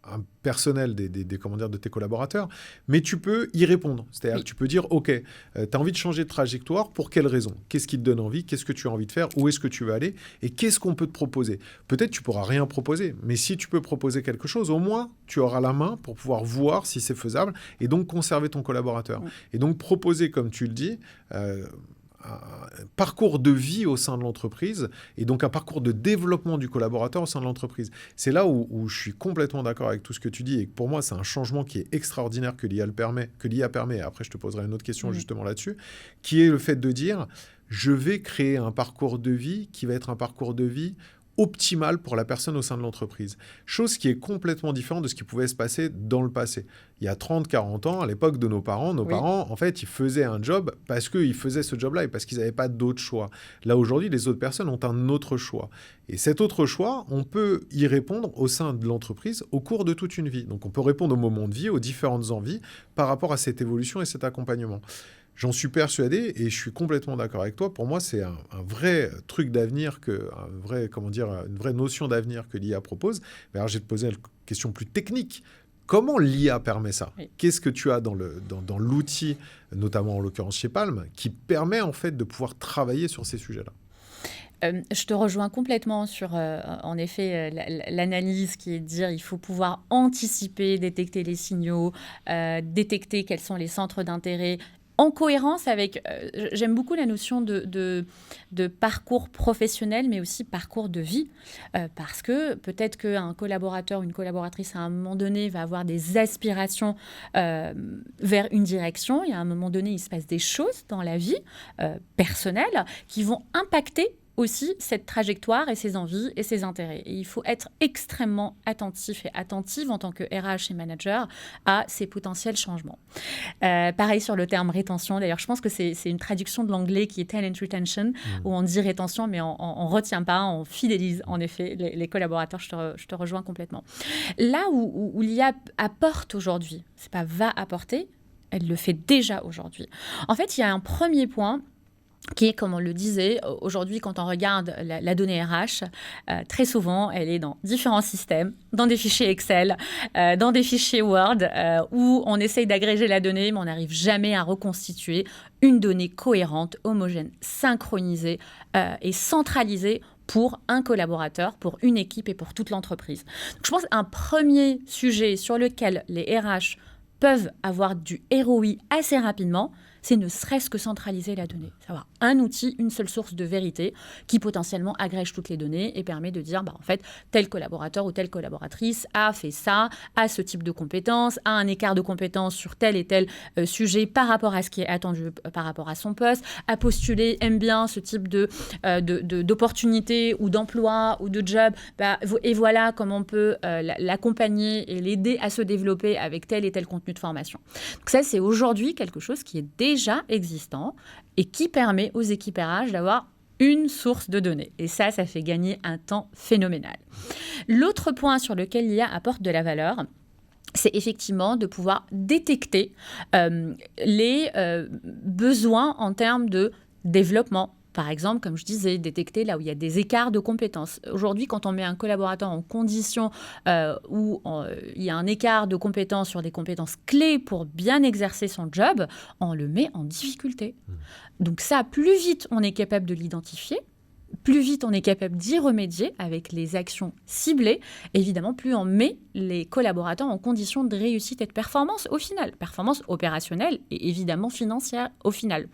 un personnel de tes collaborateurs, mais tu peux y répondre. C'est-à-dire que tu peux dire, OK, tu as envie de changer de trajectoire, pour quelles raisons ? Qu'est-ce qui te donne envie ? Qu'est-ce que tu as envie de faire ? Où est-ce que tu veux aller ? Et qu'est-ce qu'on peut te proposer ? Peut-être tu ne pourras rien proposer, mais si tu peux proposer quelque chose, au moins, tu auras la main pour pouvoir voir si c'est faisable et donc conserver ton collaborateur. Et donc proposer, comme tu le dis, un parcours de vie au sein de l'entreprise et donc un parcours de développement du collaborateur au sein de l'entreprise. C'est là où je suis complètement d'accord avec tout ce que tu dis et que pour moi, c'est un changement qui est extraordinaire que l'IA permet. Et après, je te poserai une autre question justement là-dessus, qui est le fait de dire, je vais créer un parcours de vie qui va être un parcours de vie optimal pour la personne au sein de l'entreprise. Chose qui est complètement différente de ce qui pouvait se passer dans le passé. Il y a 30, 40 ans, à l'époque de nos parents, en fait, ils faisaient un job parce qu'ils faisaient ce job-là et parce qu'ils n'avaient pas d'autre choix. Là, aujourd'hui, les autres personnes ont un autre choix. Et cet autre choix, on peut y répondre au sein de l'entreprise au cours de toute une vie. Donc, on peut répondre au moment de vie, aux différentes envies par rapport à cette évolution et cet accompagnement. J'en suis persuadé et je suis complètement d'accord avec toi. Pour moi, c'est un vrai truc d'avenir, une vraie notion d'avenir que l'IA propose. Mais alors, je vais te poser une question plus technique. Comment l'IA permet ça ? Qu'est-ce que tu as dans l'outil, notamment en l'occurrence chez Palm, qui permet en fait de pouvoir travailler sur ces sujets-là ? Je te rejoins complètement sur, en effet, l'analyse qui est de dire il faut pouvoir anticiper, détecter les signaux, détecter quels sont les centres d'intérêt, en cohérence avec, j'aime beaucoup la notion de parcours professionnel, mais aussi parcours de vie, parce que peut-être qu'un collaborateur, une collaboratrice, à un moment donné, va avoir des aspirations vers une direction, et à un moment donné, il se passe des choses dans la vie personnelle qui vont impacter aussi cette trajectoire et ses envies et ses intérêts. Et il faut être extrêmement attentif et attentive en tant que RH et manager à ces potentiels changements. Pareil sur le terme rétention. D'ailleurs, je pense que c'est une traduction de l'anglais qui est talent retention, où on dit rétention, mais on retient pas, on fidélise en effet les collaborateurs. Je te rejoins complètement. Là où l'IA apporte aujourd'hui, c'est pas va apporter, elle le fait déjà aujourd'hui. En fait, il y a un premier point qui est, comme on le disait, aujourd'hui, quand on regarde la donnée RH, très souvent, elle est dans différents systèmes, dans des fichiers Excel, dans des fichiers Word, où on essaye d'agréger la donnée, mais on n'arrive jamais à reconstituer une donnée cohérente, homogène, synchronisée et centralisée pour un collaborateur, pour une équipe et pour toute l'entreprise. Donc, je pense qu'un premier sujet sur lequel les RH peuvent avoir du ROI assez rapidement, c'est ne serait-ce que centraliser la donnée. C'est avoir un outil, une seule source de vérité qui potentiellement agrège toutes les données et permet de dire, en fait, tel collaborateur ou telle collaboratrice a fait ça, a ce type de compétences, a un écart de compétences sur tel et tel sujet par rapport à ce qui est attendu par rapport à son poste, a postulé, aime bien ce type d'opportunité ou d'emploi ou de job, et voilà comment on peut l'accompagner et l'aider à se développer avec tel et tel contenu de formation. Donc ça, c'est aujourd'hui quelque chose qui est déjà existant et qui permet aux équipes RH d'avoir une source de données. Et ça fait gagner un temps phénoménal. L'autre point sur lequel l'IA apporte de la valeur, c'est effectivement de pouvoir détecter les besoins en termes de développement. Par exemple, comme je disais, détecter là où il y a des écarts de compétences. Aujourd'hui, quand on met un collaborateur en condition où il y a un écart de compétences sur des compétences clés pour bien exercer son job, on le met en difficulté. Donc ça, plus vite on est capable de l'identifier, plus vite on est capable d'y remédier avec les actions ciblées, évidemment, plus on met les collaborateurs en condition de réussite et de performance au final. Performance opérationnelle et évidemment financière au final.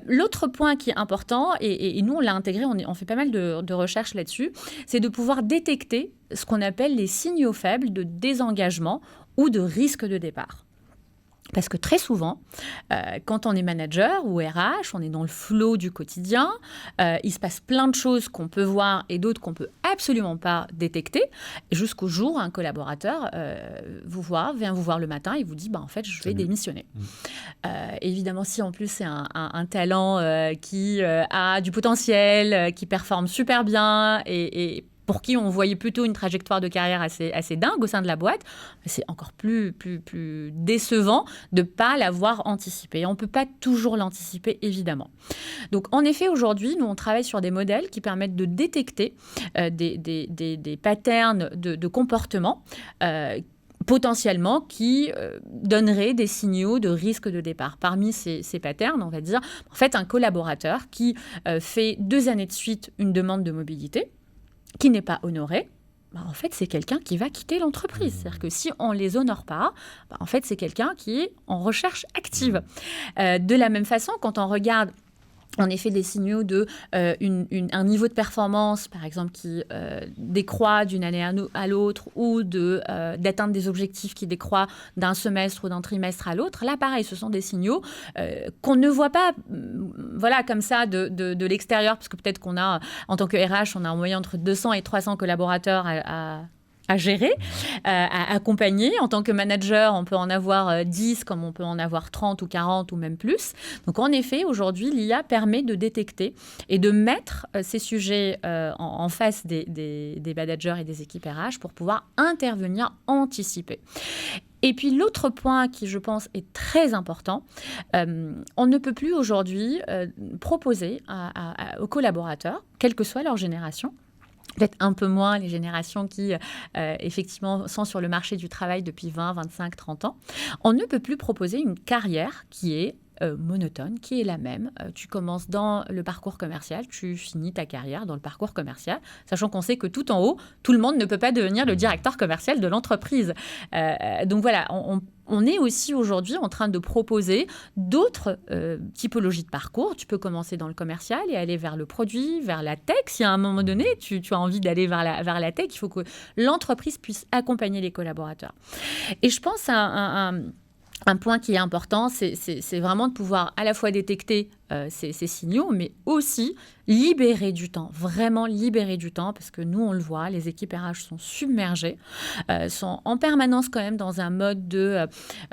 L'autre point qui est important, et nous on l'a intégré, on fait pas mal de recherches là-dessus, c'est de pouvoir détecter ce qu'on appelle les signaux faibles de désengagement ou de risque de départ. Parce que très souvent, quand on est manager ou RH, on est dans le flow du quotidien, il se passe plein de choses qu'on peut voir et d'autres qu'on ne peut absolument pas détecter, jusqu'au jour où un collaborateur vient vous voir le matin et vous dit en fait, je vais démissionner. Évidemment, si en plus c'est un talent qui a du potentiel, qui performe super bien et pour qui on voyait plutôt une trajectoire de carrière assez dingue au sein de la boîte, c'est encore plus décevant de ne pas l'avoir anticipé. On ne peut pas toujours l'anticiper, évidemment. Donc, en effet, aujourd'hui, nous, on travaille sur des modèles qui permettent de détecter des patterns de comportement potentiellement qui donneraient des signaux de risque de départ. Parmi ces patterns, on va dire, en fait, un collaborateur qui fait 2 années de suite une demande de mobilité, qui n'est pas honoré, en fait, c'est quelqu'un qui va quitter l'entreprise. C'est-à-dire que si on ne les honore pas, en fait, c'est quelqu'un qui est en recherche active. De la même façon, quand on regarde en effet des signaux de un niveau de performance, par exemple, qui décroît d'une année à l'autre ou d'atteindre des objectifs qui décroît d'un semestre ou d'un trimestre à l'autre. Là, pareil, ce sont des signaux qu'on ne voit pas comme ça de l'extérieur, parce que peut-être qu'on a, en tant que RH, on a en moyenne entre 200 et 300 collaborateurs à gérer, à accompagner. En tant que manager, on peut en avoir 10 comme on peut en avoir 30 ou 40 ou même plus. Donc en effet, aujourd'hui, l'IA permet de détecter et de mettre ces sujets en face des managers et des équipes RH pour pouvoir intervenir, anticiper. Et puis l'autre point qui, je pense, est très important, on ne peut plus aujourd'hui proposer aux collaborateurs, quelle que soit leur génération, peut-être un peu moins les générations qui, effectivement, sont sur le marché du travail depuis 20, 25, 30 ans. On ne peut plus proposer une carrière qui est monotone, qui est la même. Tu commences dans le parcours commercial, tu finis ta carrière dans le parcours commercial, sachant qu'on sait que tout en haut, tout le monde ne peut pas devenir le directeur commercial de l'entreprise. Donc voilà, on est aussi aujourd'hui en train de proposer d'autres typologies de parcours. Tu peux commencer dans le commercial et aller vers le produit, vers la tech. Si à un moment donné, tu as envie d'aller vers la tech, il faut que l'entreprise puisse accompagner les collaborateurs. Et je pense à un point qui est important, c'est vraiment de pouvoir à la fois détecter ces signaux, mais aussi libérer du temps, vraiment libérer du temps, parce que nous, on le voit, les équipes RH sont submergées, sont en permanence quand même dans un mode de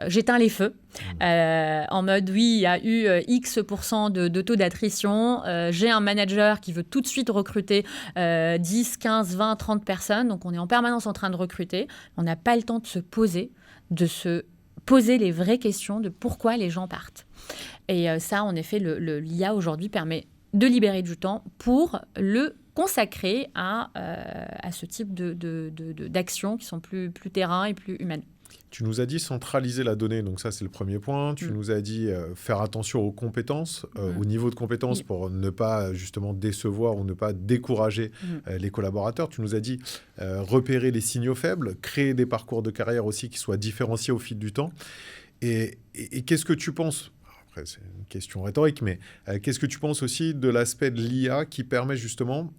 j'éteins les feux, en mode oui, il y a eu X% de taux d'attrition, j'ai un manager qui veut tout de suite recruter 10, 15, 20, 30 personnes, donc on est en permanence en train de recruter, on n'a pas le temps de se poser, poser les vraies questions de pourquoi les gens partent. Et ça, en effet, l'IA aujourd'hui permet de libérer du temps pour le consacrer à ce type d'actions qui sont plus terrain et plus humaines. Tu nous as dit centraliser la donnée, donc ça c'est le premier point. Tu nous as dit faire attention aux compétences, au niveau de compétences pour ne pas justement décevoir ou ne pas décourager les collaborateurs. Tu nous as dit repérer les signaux faibles, créer des parcours de carrière aussi qui soient différenciés au fil du temps. Et qu'est-ce que tu penses ? Après, c'est une question rhétorique, mais qu'est-ce que tu penses aussi de l'aspect de l'IA qui permet justement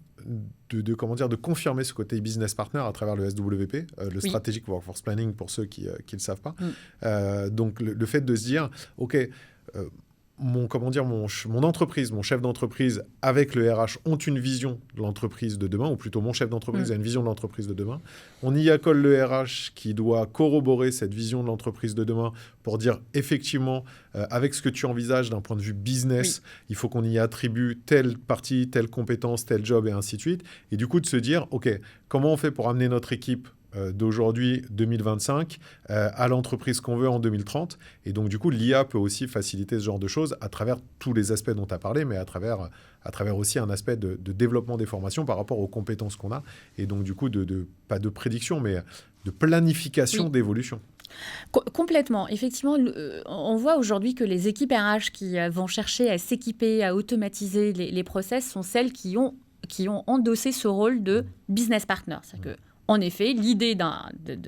de confirmer ce côté business partner à travers le SWP, le Strategic Workforce Planning pour ceux qui ne le savent pas. Donc le fait de se dire, OK, mon entreprise, mon chef d'entreprise avec le RH ont une vision de l'entreprise de demain, ou plutôt mon chef d'entreprise a une vision de l'entreprise de demain. On y accole le RH qui doit corroborer cette vision de l'entreprise de demain pour dire effectivement, avec ce que tu envisages d'un point de vue business, il faut qu'on y attribue telle partie, telle compétence, tel job et ainsi de suite. Et du coup, de se dire, OK, comment on fait pour amener notre équipe d'aujourd'hui, 2025, à l'entreprise qu'on veut en 2030. Et donc, du coup, l'IA peut aussi faciliter ce genre de choses à travers tous les aspects dont tu as parlé, mais à travers aussi un aspect de développement des formations par rapport aux compétences qu'on a. Et donc, du coup, pas de prédiction, mais de planification d'évolution. Complètement. Effectivement, on voit aujourd'hui que les équipes RH qui vont chercher à s'équiper, à automatiser les process sont celles qui ont qui ont endossé ce rôle de business partner. C'est-à-dire que, en effet, l'idée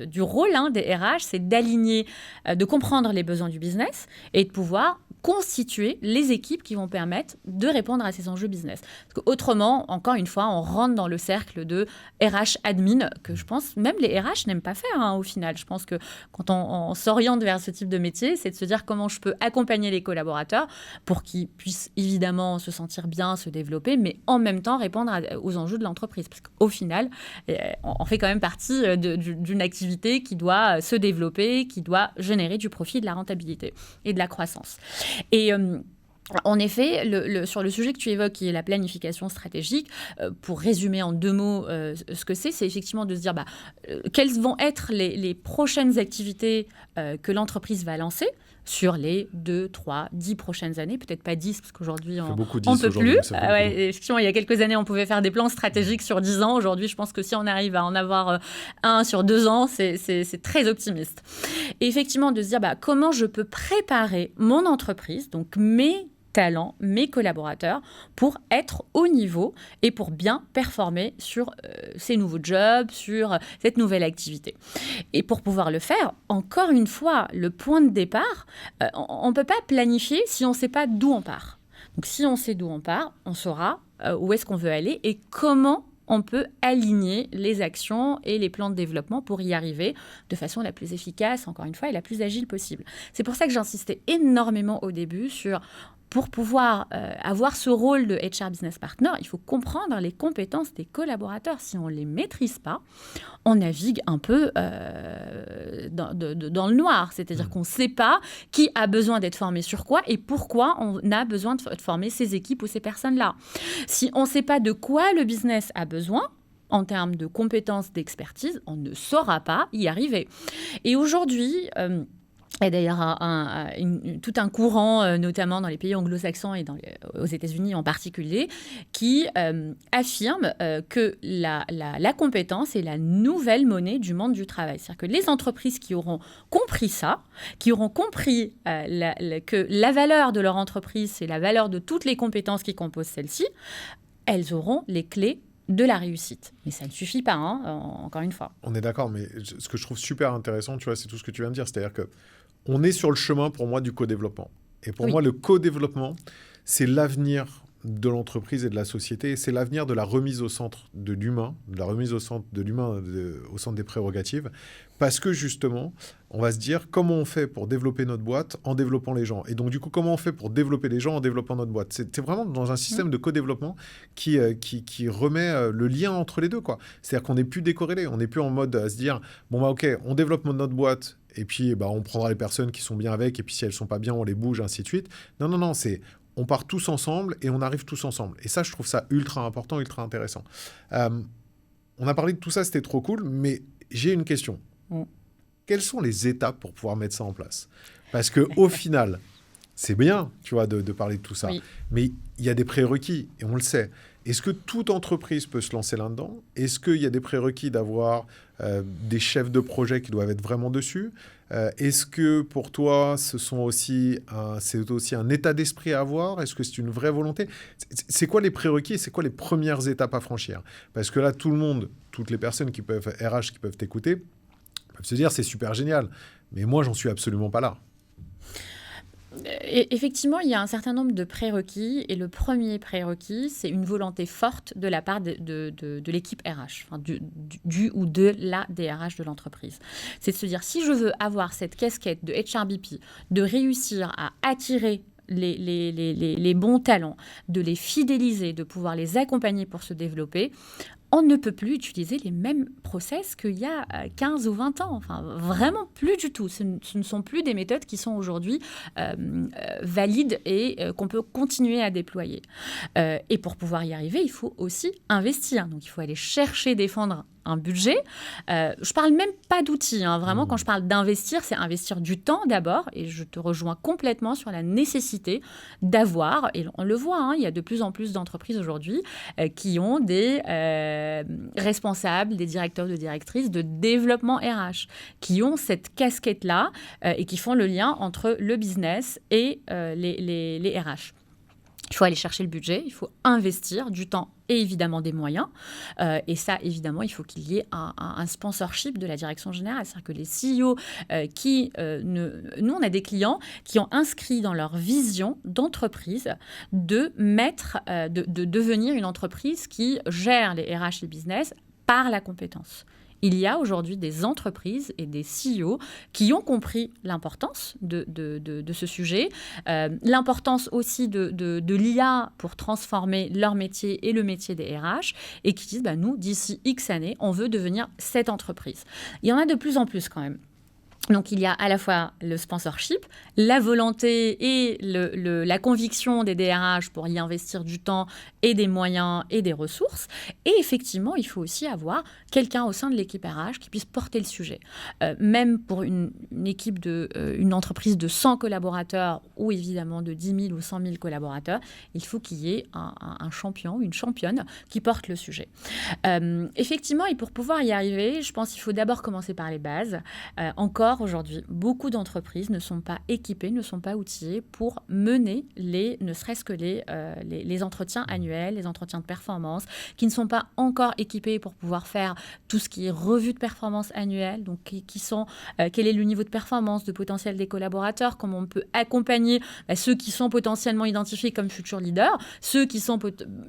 du rôle des RH, c'est d'aligner, de comprendre les besoins du business et de pouvoir constituer les équipes qui vont permettre de répondre à ces enjeux business. Parce qu'autrement, encore une fois, on rentre dans le cercle de RH admin, que je pense même les RH n'aiment pas faire au final. Je pense que quand on s'oriente vers ce type de métier, c'est de se dire comment je peux accompagner les collaborateurs pour qu'ils puissent évidemment se sentir bien, se développer, mais en même temps répondre aux enjeux de l'entreprise. Parce qu'au final, on fait quand même partie d'une activité qui doit se développer, qui doit générer du profit, de la rentabilité et de la croissance. Et en effet, sur le sujet que tu évoques, qui est la planification stratégique, pour résumer en 2 mots ce que c'est effectivement de se dire quelles vont être les prochaines activités que l'entreprise va lancer sur les 2, 3, 10 prochaines années, peut-être pas 10, parce qu'aujourd'hui, on ne peut plus. Effectivement, il y a quelques années, on pouvait faire des plans stratégiques sur 10 ans. Aujourd'hui, je pense que si on arrive à en avoir un sur 2 ans, c'est très optimiste. Et effectivement, de se dire comment je peux préparer mon entreprise, donc mes talents, mes collaborateurs, pour être au niveau et pour bien performer sur ces nouveaux jobs, sur cette nouvelle activité. Et pour pouvoir le faire, encore une fois, le point de départ, on ne peut pas planifier si on ne sait pas d'où on part. Donc si on sait d'où on part, on saura où est-ce qu'on veut aller et comment on peut aligner les actions et les plans de développement pour y arriver de façon la plus efficace, encore une fois, et la plus agile possible. C'est pour ça que j'insistais énormément au début sur... Pour pouvoir avoir ce rôle de HR Business Partner, il faut comprendre les compétences des collaborateurs. Si on ne les maîtrise pas, on navigue un peu dans le noir. C'est-à-dire qu'on ne sait pas qui a besoin d'être formé sur quoi et pourquoi on a besoin de former ces équipes ou ces personnes-là. Si on ne sait pas de quoi le business a besoin, en termes de compétences, d'expertise, on ne saura pas y arriver. Et aujourd'hui... Il y a d'ailleurs tout un courant, notamment dans les pays anglo-saxons et aux États-Unis en particulier, qui affirme que la compétence est la nouvelle monnaie du monde du travail. C'est-à-dire que les entreprises qui auront compris ça, qui auront compris que la valeur de leur entreprise, c'est la valeur de toutes les compétences qui composent celle-ci, elles auront les clés de la réussite. Mais ça ne suffit pas, encore une fois. On est d'accord, mais ce que je trouve super intéressant, tu vois, c'est tout ce que tu viens de dire. C'est-à-dire qu'on est sur le chemin, pour moi, du co-développement. Et pour moi, le co-développement, c'est l'avenir de l'entreprise et de la société. C'est l'avenir de la remise au centre de l'humain, de la remise au centre de l'humain, au centre des prérogatives. Parce que justement, on va se dire comment on fait pour développer notre boîte en développant les gens. Et donc, du coup, comment on fait pour développer les gens en développant notre boîte. C'est vraiment dans un système de co-développement qui remet le lien entre les deux, quoi. C'est-à-dire qu'on n'est plus décorrélé. On n'est plus en mode à se dire, OK, on développe notre boîte et puis on prendra les personnes qui sont bien avec et puis si elles ne sont pas bien, on les bouge, ainsi de suite. Non, c'est... On part tous ensemble et on arrive tous ensemble. Et ça, je trouve ça ultra important, ultra intéressant. On a parlé de tout ça, c'était trop cool, mais j'ai une question. Quelles sont les étapes pour pouvoir mettre ça en place ? Parce qu'au final, c'est bien, tu vois, de parler de tout ça, mais il y a des prérequis et on le sait. Est-ce que toute entreprise peut se lancer là-dedans ? Est-ce qu'il y a des prérequis d'avoir des chefs de projet qui doivent être vraiment dessus ? Est-ce que pour toi, c'est aussi un état d'esprit à avoir ? Est-ce que c'est une vraie volonté ? C'est quoi les prérequis et c'est quoi les premières étapes à franchir ? Parce que là, toutes les personnes RH qui peuvent t'écouter, peuvent se dire c'est super génial, mais moi, j'en suis absolument pas là. Effectivement, il y a un certain nombre de prérequis et le premier prérequis, c'est une volonté forte de la part de l'équipe RH, enfin du ou de la DRH de l'entreprise. C'est de se dire, si je veux avoir cette casquette de HRBP, de réussir à attirer les bons talents, de les fidéliser, de pouvoir les accompagner pour se développer, on ne peut plus utiliser les mêmes process qu'il y a 15 ou 20 ans. Enfin, vraiment plus du tout. Ce ne sont plus des méthodes qui sont aujourd'hui valides et qu'on peut continuer à déployer. Et pour pouvoir y arriver, il faut aussi investir. Donc, il faut aller chercher, défendre un budget. Je parle même pas d'outils. Vraiment, quand je parle d'investir, c'est investir du temps d'abord. Et je te rejoins complètement sur la nécessité d'avoir, et on le voit, il y a de plus en plus d'entreprises aujourd'hui qui ont des responsables, des directeurs, de directrices de développement RH, qui ont cette casquette-là et qui font le lien entre le business et les RH. Il faut aller chercher le budget, il faut investir du temps et évidemment des moyens. Et ça, évidemment, il faut qu'il y ait un sponsorship de la direction générale. C'est-à-dire que les CEO Nous, on a des clients qui ont inscrit dans leur vision d'entreprise de devenir une entreprise qui gère les RH et business par la compétence. Il y a aujourd'hui des entreprises et des CEO qui ont compris l'importance de ce sujet, l'importance aussi de l'IA pour transformer leur métier et le métier des RH, et qui disent, nous, d'ici X années, on veut devenir cette entreprise. Il y en a de plus en plus quand même. Donc, il y a à la fois le sponsorship, la volonté et la conviction des DRH pour y investir du temps et des moyens et des ressources. Et effectivement, il faut aussi avoir quelqu'un au sein de l'équipe RH qui puisse porter le sujet. Même pour une équipe une entreprise de 100 collaborateurs ou évidemment de 10 000 ou 100 000 collaborateurs, il faut qu'il y ait un champion ou une championne qui porte le sujet. Effectivement, et pour pouvoir y arriver, je pense qu'il faut d'abord commencer par les bases. Encore aujourd'hui, beaucoup d'entreprises ne sont pas équipées, ne sont pas outillées pour mener ne serait-ce que les entretiens annuels, les entretiens de performance, qui ne sont pas encore équipés pour pouvoir faire tout ce qui est revue de performance annuelle, donc quel est le niveau de performance, de potentiel des collaborateurs, comment on peut accompagner ceux qui sont potentiellement identifiés comme futurs leaders, ceux qui sont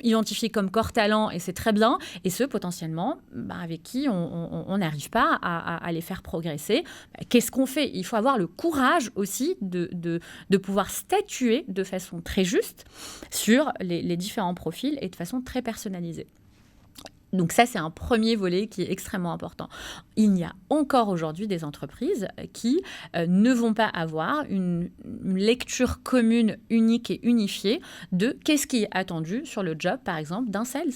identifiés comme core talent, et c'est très bien, et ceux potentiellement avec qui on n'arrive pas à les faire progresser. Qu'est-ce qu'on fait ? Il faut avoir le courage aussi de pouvoir statuer de façon très juste sur les différents profils et de façon très personnalisée. Donc ça, c'est un premier volet qui est extrêmement important. Il y a encore aujourd'hui des entreprises qui ne vont pas avoir une lecture commune, unique et unifiée de qu'est-ce qui est attendu sur le job, par exemple, d'un sales.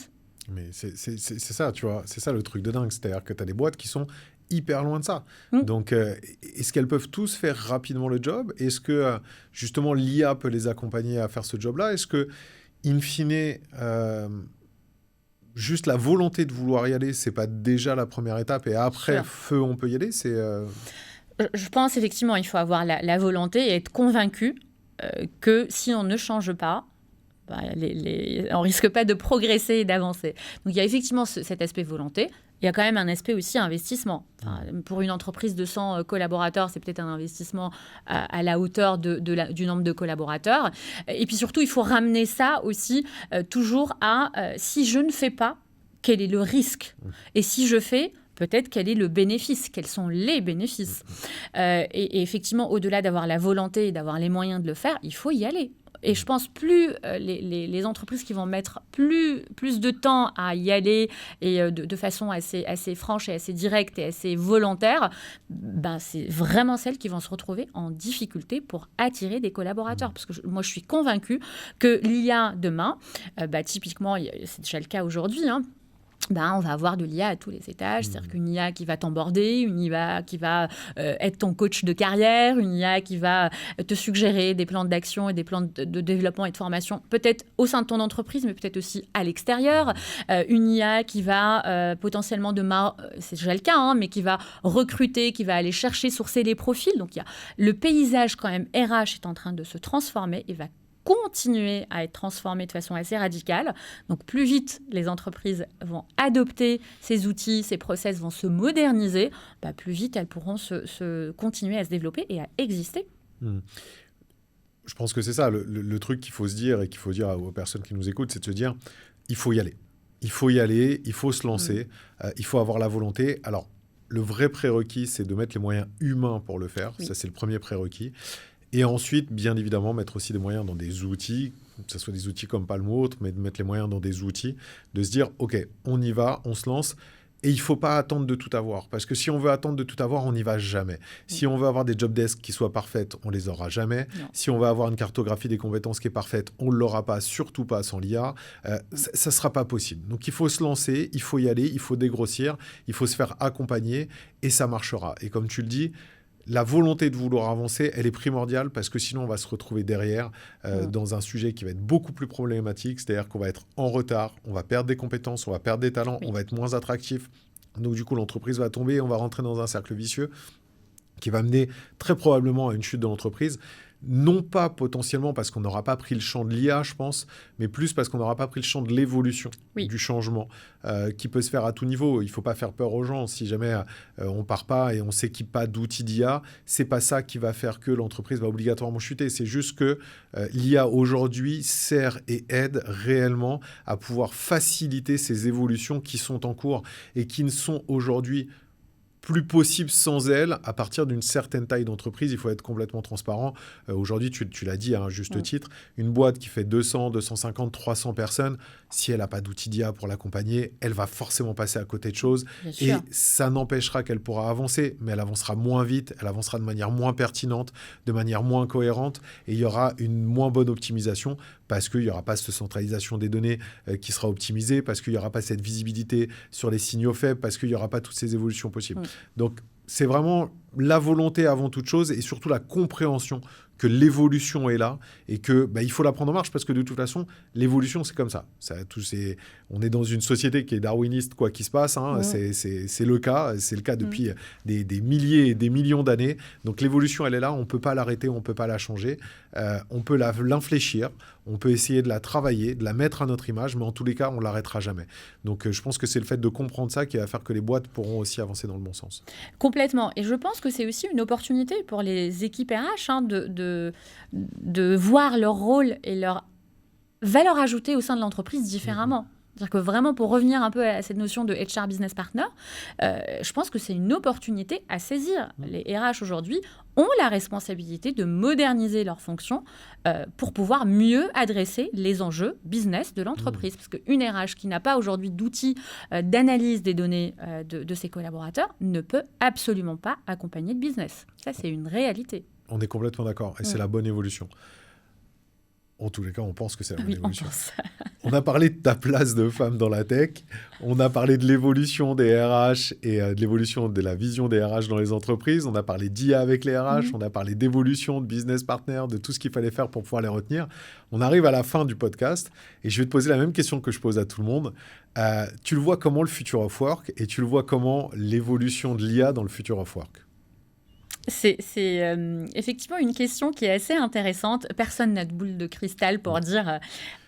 Mais c'est ça, tu vois, c'est ça le truc de dingue. C'est-à-dire que tu as des boîtes qui sont hyper loin de ça. Donc, est-ce qu'elles peuvent tous faire rapidement le job ? Est-ce que, justement, l'IA peut les accompagner à faire ce job-là ? Est-ce que, in fine, juste la volonté de vouloir y aller, c'est pas déjà la première étape et après, feu, on peut y aller ? Je pense, effectivement, il faut avoir la volonté et être convaincu que si on ne change pas, on ne risque pas de progresser et d'avancer. Donc, il y a effectivement cet aspect volonté. Il y a quand même un aspect aussi investissement. Pour une entreprise de 100 collaborateurs, c'est peut-être un investissement à la hauteur du nombre de collaborateurs. Et puis surtout, il faut ramener ça aussi toujours à si je ne fais pas, quel est le risque ? Et si je fais, peut-être quel est le bénéfice, quels sont les bénéfices. Et effectivement, au-delà d'avoir la volonté et d'avoir les moyens de le faire, il faut y aller. Et je pense plus les entreprises qui vont mettre plus de temps à y aller et de façon assez franche et assez directe et assez volontaire, c'est vraiment celles qui vont se retrouver en difficulté pour attirer des collaborateurs. Parce que moi, je suis convaincue que l'IA demain, typiquement, c'est déjà le cas aujourd'hui, on va avoir de l'IA à tous les étages. C'est-à-dire qu'une IA qui va t'emborder, une IA qui va être ton coach de carrière, une IA qui va te suggérer des plans d'action et des plans de développement et de formation, peut-être au sein de ton entreprise, mais peut-être aussi à l'extérieur. Une IA qui va potentiellement c'est déjà le cas, mais qui va recruter, qui va aller chercher, sourcer les profils. Donc, le paysage quand même RH est en train de se transformer et va continuer à être transformée de façon assez radicale. Donc, plus vite les entreprises vont adopter ces outils, ces process vont se moderniser, plus vite elles pourront se continuer à se développer et à exister. Je pense que c'est ça, le truc qu'il faut se dire et qu'il faut dire aux personnes qui nous écoutent, c'est de se dire, il faut y aller. Il faut y aller, il faut se lancer, il faut avoir la volonté. Alors, le vrai prérequis, c'est de mettre les moyens humains pour le faire. Oui. Ça, c'est le premier prérequis. Et ensuite, bien évidemment, mettre aussi des moyens dans des outils, que ce soit des outils comme Palm ou autre, mais de mettre les moyens dans des outils, de se dire, OK, on y va, on se lance. Et il ne faut pas attendre de tout avoir. Parce que si on veut attendre de tout avoir, on n'y va jamais. Si on veut avoir des job desks qui soient parfaites, on ne les aura jamais. Non. Si on veut avoir une cartographie des compétences qui est parfaite, on ne l'aura pas, surtout pas sans l'IA. Ça ne sera pas possible. Donc, il faut se lancer, il faut y aller, il faut dégrossir, il faut se faire accompagner et ça marchera. Et comme tu le dis, la volonté de vouloir avancer, elle est primordiale parce que sinon, on va se retrouver derrière dans un sujet qui va être beaucoup plus problématique. C'est-à-dire qu'on va être en retard, on va perdre des compétences, on va perdre des talents, on va être moins attractif. Donc, du coup, l'entreprise va tomber et on va rentrer dans un cercle vicieux qui va mener très probablement à une chute de l'entreprise. non pas potentiellement parce qu'on n'aura pas pris le champ de l'IA, je pense, mais plus parce qu'on n'aura pas pris le champ de l'évolution, du changement, qui peut se faire à tout niveau. Il ne faut pas faire peur aux gens. Si jamais on ne part pas et on ne s'équipe pas d'outils d'IA, ce n'est pas ça qui va faire que l'entreprise va obligatoirement chuter. C'est juste que l'IA aujourd'hui sert et aide réellement à pouvoir faciliter ces évolutions qui sont en cours et qui ne sont aujourd'hui plus possible sans elle à partir d'une certaine taille d'entreprise. Il faut être complètement transparent. Aujourd'hui, tu l'as dit à un juste titre, une boîte qui fait 200, 250, 300 personnes, si elle n'a pas d'outil d'IA pour l'accompagner, elle va forcément passer à côté de choses. Et ça n'empêchera qu'elle pourra avancer, mais elle avancera moins vite, elle avancera de manière moins pertinente, de manière moins cohérente, et il y aura une moins bonne optimisation parce qu'il n'y aura pas cette centralisation des données qui sera optimisée, parce qu'il n'y aura pas cette visibilité sur les signaux faibles, parce qu'il n'y aura pas toutes ces évolutions possibles. Donc, c'est vraiment la volonté avant toute chose et surtout la compréhension que l'évolution est là et que il faut la prendre en marche parce que de toute façon, l'évolution, c'est comme ça. On est dans une société qui est darwiniste, quoi qu'il se passe. Hein, c'est le cas. C'est le cas depuis des milliers et des millions d'années. Donc, l'évolution, elle est là. On ne peut pas l'arrêter, on ne peut pas la changer. On peut l'infléchir, on peut essayer de la travailler, de la mettre à notre image, mais en tous les cas, on ne l'arrêtera jamais. Donc, je pense que c'est le fait de comprendre ça qui va faire que les boîtes pourront aussi avancer dans le bon sens. Complètement. Et je pense que c'est aussi une opportunité pour les équipes RH de voir leur rôle et leur valeur ajoutée au sein de l'entreprise différemment. C'est-à-dire que vraiment, pour revenir un peu à cette notion de HR Business Partner, je pense que c'est une opportunité à saisir. Les RH aujourd'hui ont la responsabilité de moderniser leurs fonctions pour pouvoir mieux adresser les enjeux business de l'entreprise. Parce qu'une RH qui n'a pas aujourd'hui d'outils d'analyse des données de ses collaborateurs ne peut absolument pas accompagner le business. Ça, c'est une réalité. On est complètement d'accord et c'est la bonne évolution. En tous les cas, on pense que c'est la bonne évolution. On a parlé de ta place de femme dans la tech. On a parlé de l'évolution des RH et de l'évolution de la vision des RH dans les entreprises. On a parlé d'IA avec les RH. On a parlé d'évolution, de business partner, de tout ce qu'il fallait faire pour pouvoir les retenir. On arrive à la fin du podcast et je vais te poser la même question que je pose à tout le monde. Tu le vois comment le future of work et tu le vois comment l'évolution de l'IA dans le future of work? C'est effectivement une question qui est assez intéressante. Personne n'a de boule de cristal pour dire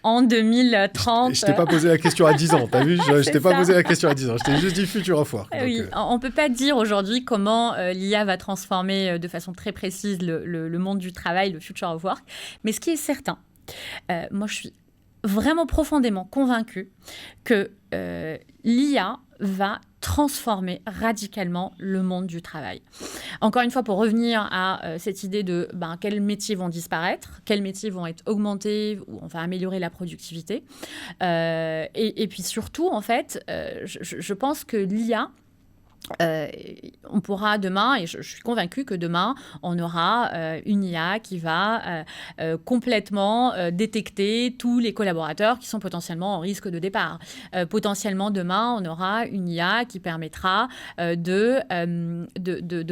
en 2030... Je t'ai pas posé la question à 10 ans, t'as vu? Je t'ai pas posé la question à 10 ans, je t'ai juste dit future of work. Oui, on ne peut pas dire aujourd'hui comment l'IA va transformer de façon très précise le monde du travail, le future of work. Mais ce qui est certain, moi je suis vraiment profondément convaincue que l'IA va transformer radicalement le monde du travail. Encore une fois, pour revenir à cette idée de quels métiers vont disparaître, quels métiers vont être augmentés, où on va améliorer la productivité. Et puis surtout, en fait, je pense que l'IA, on pourra demain, et je suis convaincue que demain, on aura une IA qui va complètement détecter tous les collaborateurs qui sont potentiellement en risque de départ. Potentiellement, demain, on aura une IA qui permettra de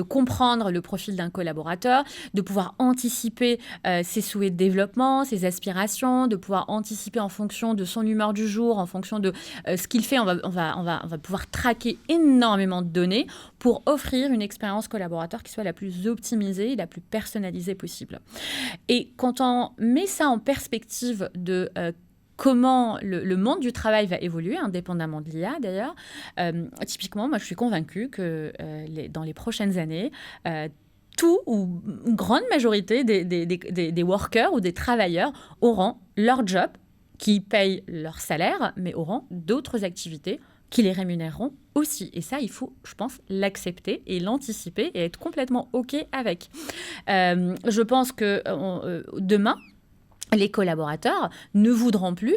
comprendre le profil d'un collaborateur, de pouvoir anticiper ses souhaits de développement, ses aspirations, de pouvoir anticiper en fonction de son humeur du jour, en fonction de ce qu'il fait. On va pouvoir traquer énormément de données pour offrir une expérience collaborateur qui soit la plus optimisée et la plus personnalisée possible. Et quand on met ça en perspective de comment le monde du travail va évoluer, indépendamment de l'IA d'ailleurs, typiquement, moi je suis convaincue que dans les prochaines années, tout ou une grande majorité des workers ou des travailleurs auront leur job qui paye leur salaire, mais auront d'autres activités qui les rémunéreront aussi. Et ça, il faut, je pense, l'accepter et l'anticiper et être complètement OK avec. Je pense que demain, les collaborateurs ne voudront plus,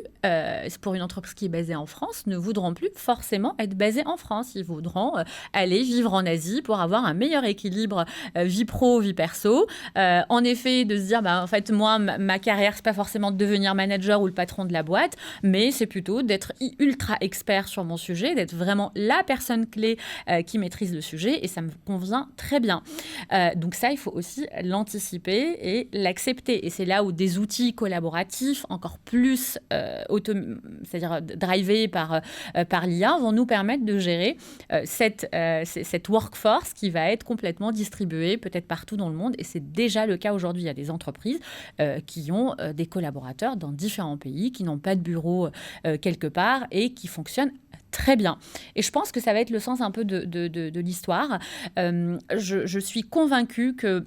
pour une entreprise qui est basée en France, ne voudront plus forcément être basés en France. Ils voudront aller vivre en Asie pour avoir un meilleur équilibre vie pro, vie perso. En effet, de se dire, en fait, moi, ma carrière, c'est pas forcément de devenir manager ou le patron de la boîte, mais c'est plutôt d'être ultra expert sur mon sujet, d'être vraiment la personne clé qui maîtrise le sujet, et ça me convient très bien. Donc ça, il faut aussi l'anticiper et l'accepter. Et c'est là où des outils collaboratifs, encore plus c'est-à-dire drivés par l'IA, vont nous permettre de gérer cette workforce qui va être complètement distribuée peut-être partout dans le monde. Et c'est déjà le cas aujourd'hui. Il y a des entreprises qui ont des collaborateurs dans différents pays, qui n'ont pas de bureau quelque part et qui fonctionnent très bien. Et je pense que ça va être le sens un peu de l'histoire. Je suis convaincue que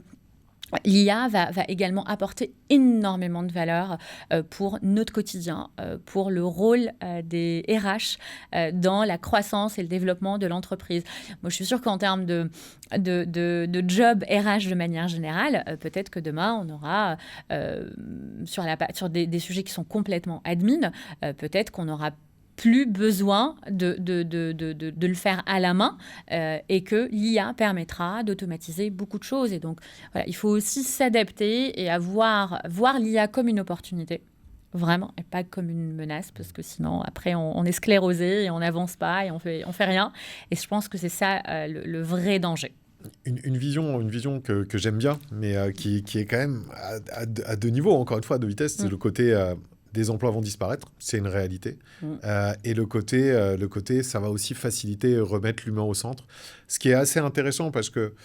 l'IA va également apporter énormément de valeur pour notre quotidien, pour le rôle des RH dans la croissance et le développement de l'entreprise. Moi, je suis sûre qu'en termes de job RH de manière générale, peut-être que demain, on aura, sur des sujets qui sont complètement admin, peut-être qu'on aura plus besoin de le faire à la main et que l'IA permettra d'automatiser beaucoup de choses. Et donc, voilà, il faut aussi s'adapter et voir l'IA comme une opportunité, vraiment, et pas comme une menace, parce que sinon, après, on est sclérosé et on n'avance pas et on fait rien. Et je pense que c'est ça le vrai danger. Une vision que j'aime bien, mais qui est quand même à deux niveaux, encore une fois, à deux vitesses. C'est le côté... des emplois vont disparaître, c'est une réalité. Et le côté, ça va aussi faciliter, remettre l'humain au centre. Ce qui est assez intéressant parce que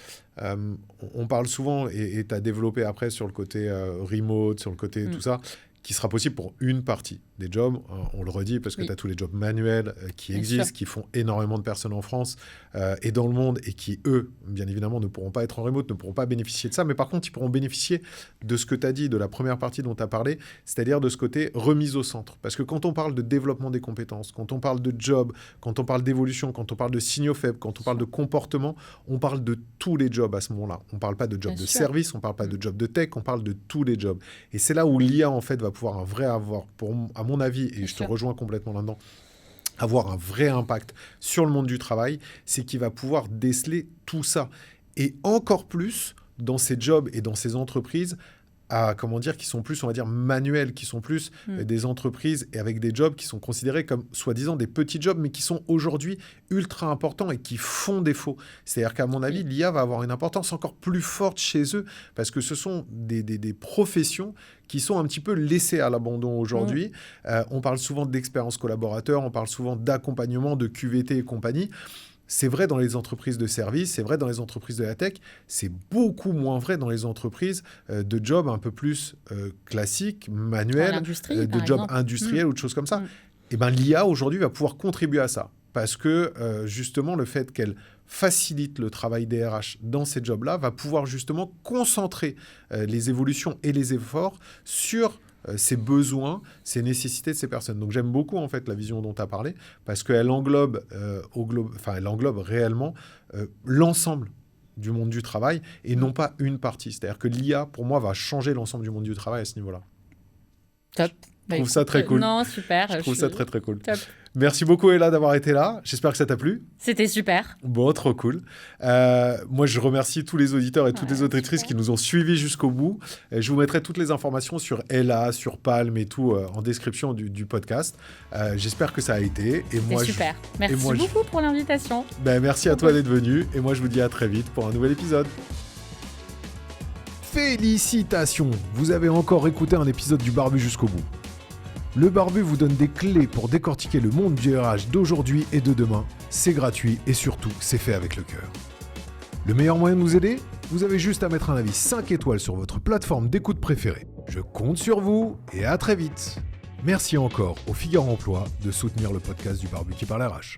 on parle souvent, et tu as développé après sur le côté remote, sur le côté tout ça, qui sera possible pour une partie des jobs. On le redit parce que tu as tous les jobs manuels qui existent, qui font énormément de personnes en France et dans le monde et qui, eux, bien évidemment, ne pourront pas être en remote, ne pourront pas bénéficier de ça. Mais par contre, ils pourront bénéficier de ce que tu as dit, de la première partie dont tu as parlé, c'est-à-dire de ce côté remise au centre. Parce que quand on parle de développement des compétences, quand on parle de job, quand on parle d'évolution, quand on parle de signaux faibles, quand on parle de comportement, on parle de tous les jobs à ce moment-là. On ne parle pas de job de service, on ne parle pas de job de tech, on parle de tous les jobs. Et c'est là où l'IA, en fait, va pouvoir avoir, à mon avis, et je te rejoins complètement là-dedans, avoir un vrai impact sur le monde du travail, c'est qu'il va pouvoir déceler tout ça. Et encore plus dans ces jobs et dans ces entreprises qui sont plus, on va dire, manuels, qui sont plus des entreprises et avec des jobs qui sont considérés comme, soi-disant, des petits jobs, mais qui sont aujourd'hui ultra importants et qui font défaut. C'est-à-dire qu'à mon avis, l'IA va avoir une importance encore plus forte chez eux, parce que ce sont des professions qui sont un petit peu laissées à l'abandon aujourd'hui. On parle souvent d'expérience collaborateur, on parle souvent d'accompagnement, de QVT et compagnie. C'est vrai dans les entreprises de services, c'est vrai dans les entreprises de la tech, c'est beaucoup moins vrai dans les entreprises de jobs un peu plus classiques, manuels, de jobs industriels ou de choses comme ça. Et bien, l'IA aujourd'hui va pouvoir contribuer à ça parce que justement le fait qu'elle facilite le travail des RH dans ces jobs-là va pouvoir justement concentrer les évolutions et les efforts sur ces besoins, ces nécessités de ces personnes. Donc j'aime beaucoup en fait la vision dont tu as parlé parce qu'elle englobe, elle englobe réellement l'ensemble du monde du travail et non pas une partie. C'est-à-dire que l'IA, pour moi, va changer l'ensemble du monde du travail à ce niveau-là. Top. Je trouve ça très cool. Non, super. Je trouve ça très, très cool. Top. Merci beaucoup, Ella, d'avoir été là. J'espère que ça t'a plu. C'était super. Bon, trop cool. Moi, je remercie tous les auditeurs et toutes les auditrices qui nous ont suivis jusqu'au bout. Je vous mettrai toutes les informations sur Ella, sur Palm et tout en description du podcast. J'espère que ça a été. C'était super. Merci beaucoup pour l'invitation. Merci à toi d'être venu. Et moi, je vous dis à très vite pour un nouvel épisode. Félicitations! Vous avez encore écouté un épisode du Barbu jusqu'au bout. Le Barbu vous donne des clés pour décortiquer le monde du RH d'aujourd'hui et de demain. C'est gratuit et surtout, c'est fait avec le cœur. Le meilleur moyen de nous aider? Vous avez juste à mettre un avis 5 étoiles sur votre plateforme d'écoute préférée. Je compte sur vous et à très vite. Merci encore au Figaro Emploi de soutenir le podcast du Barbu qui parle RH.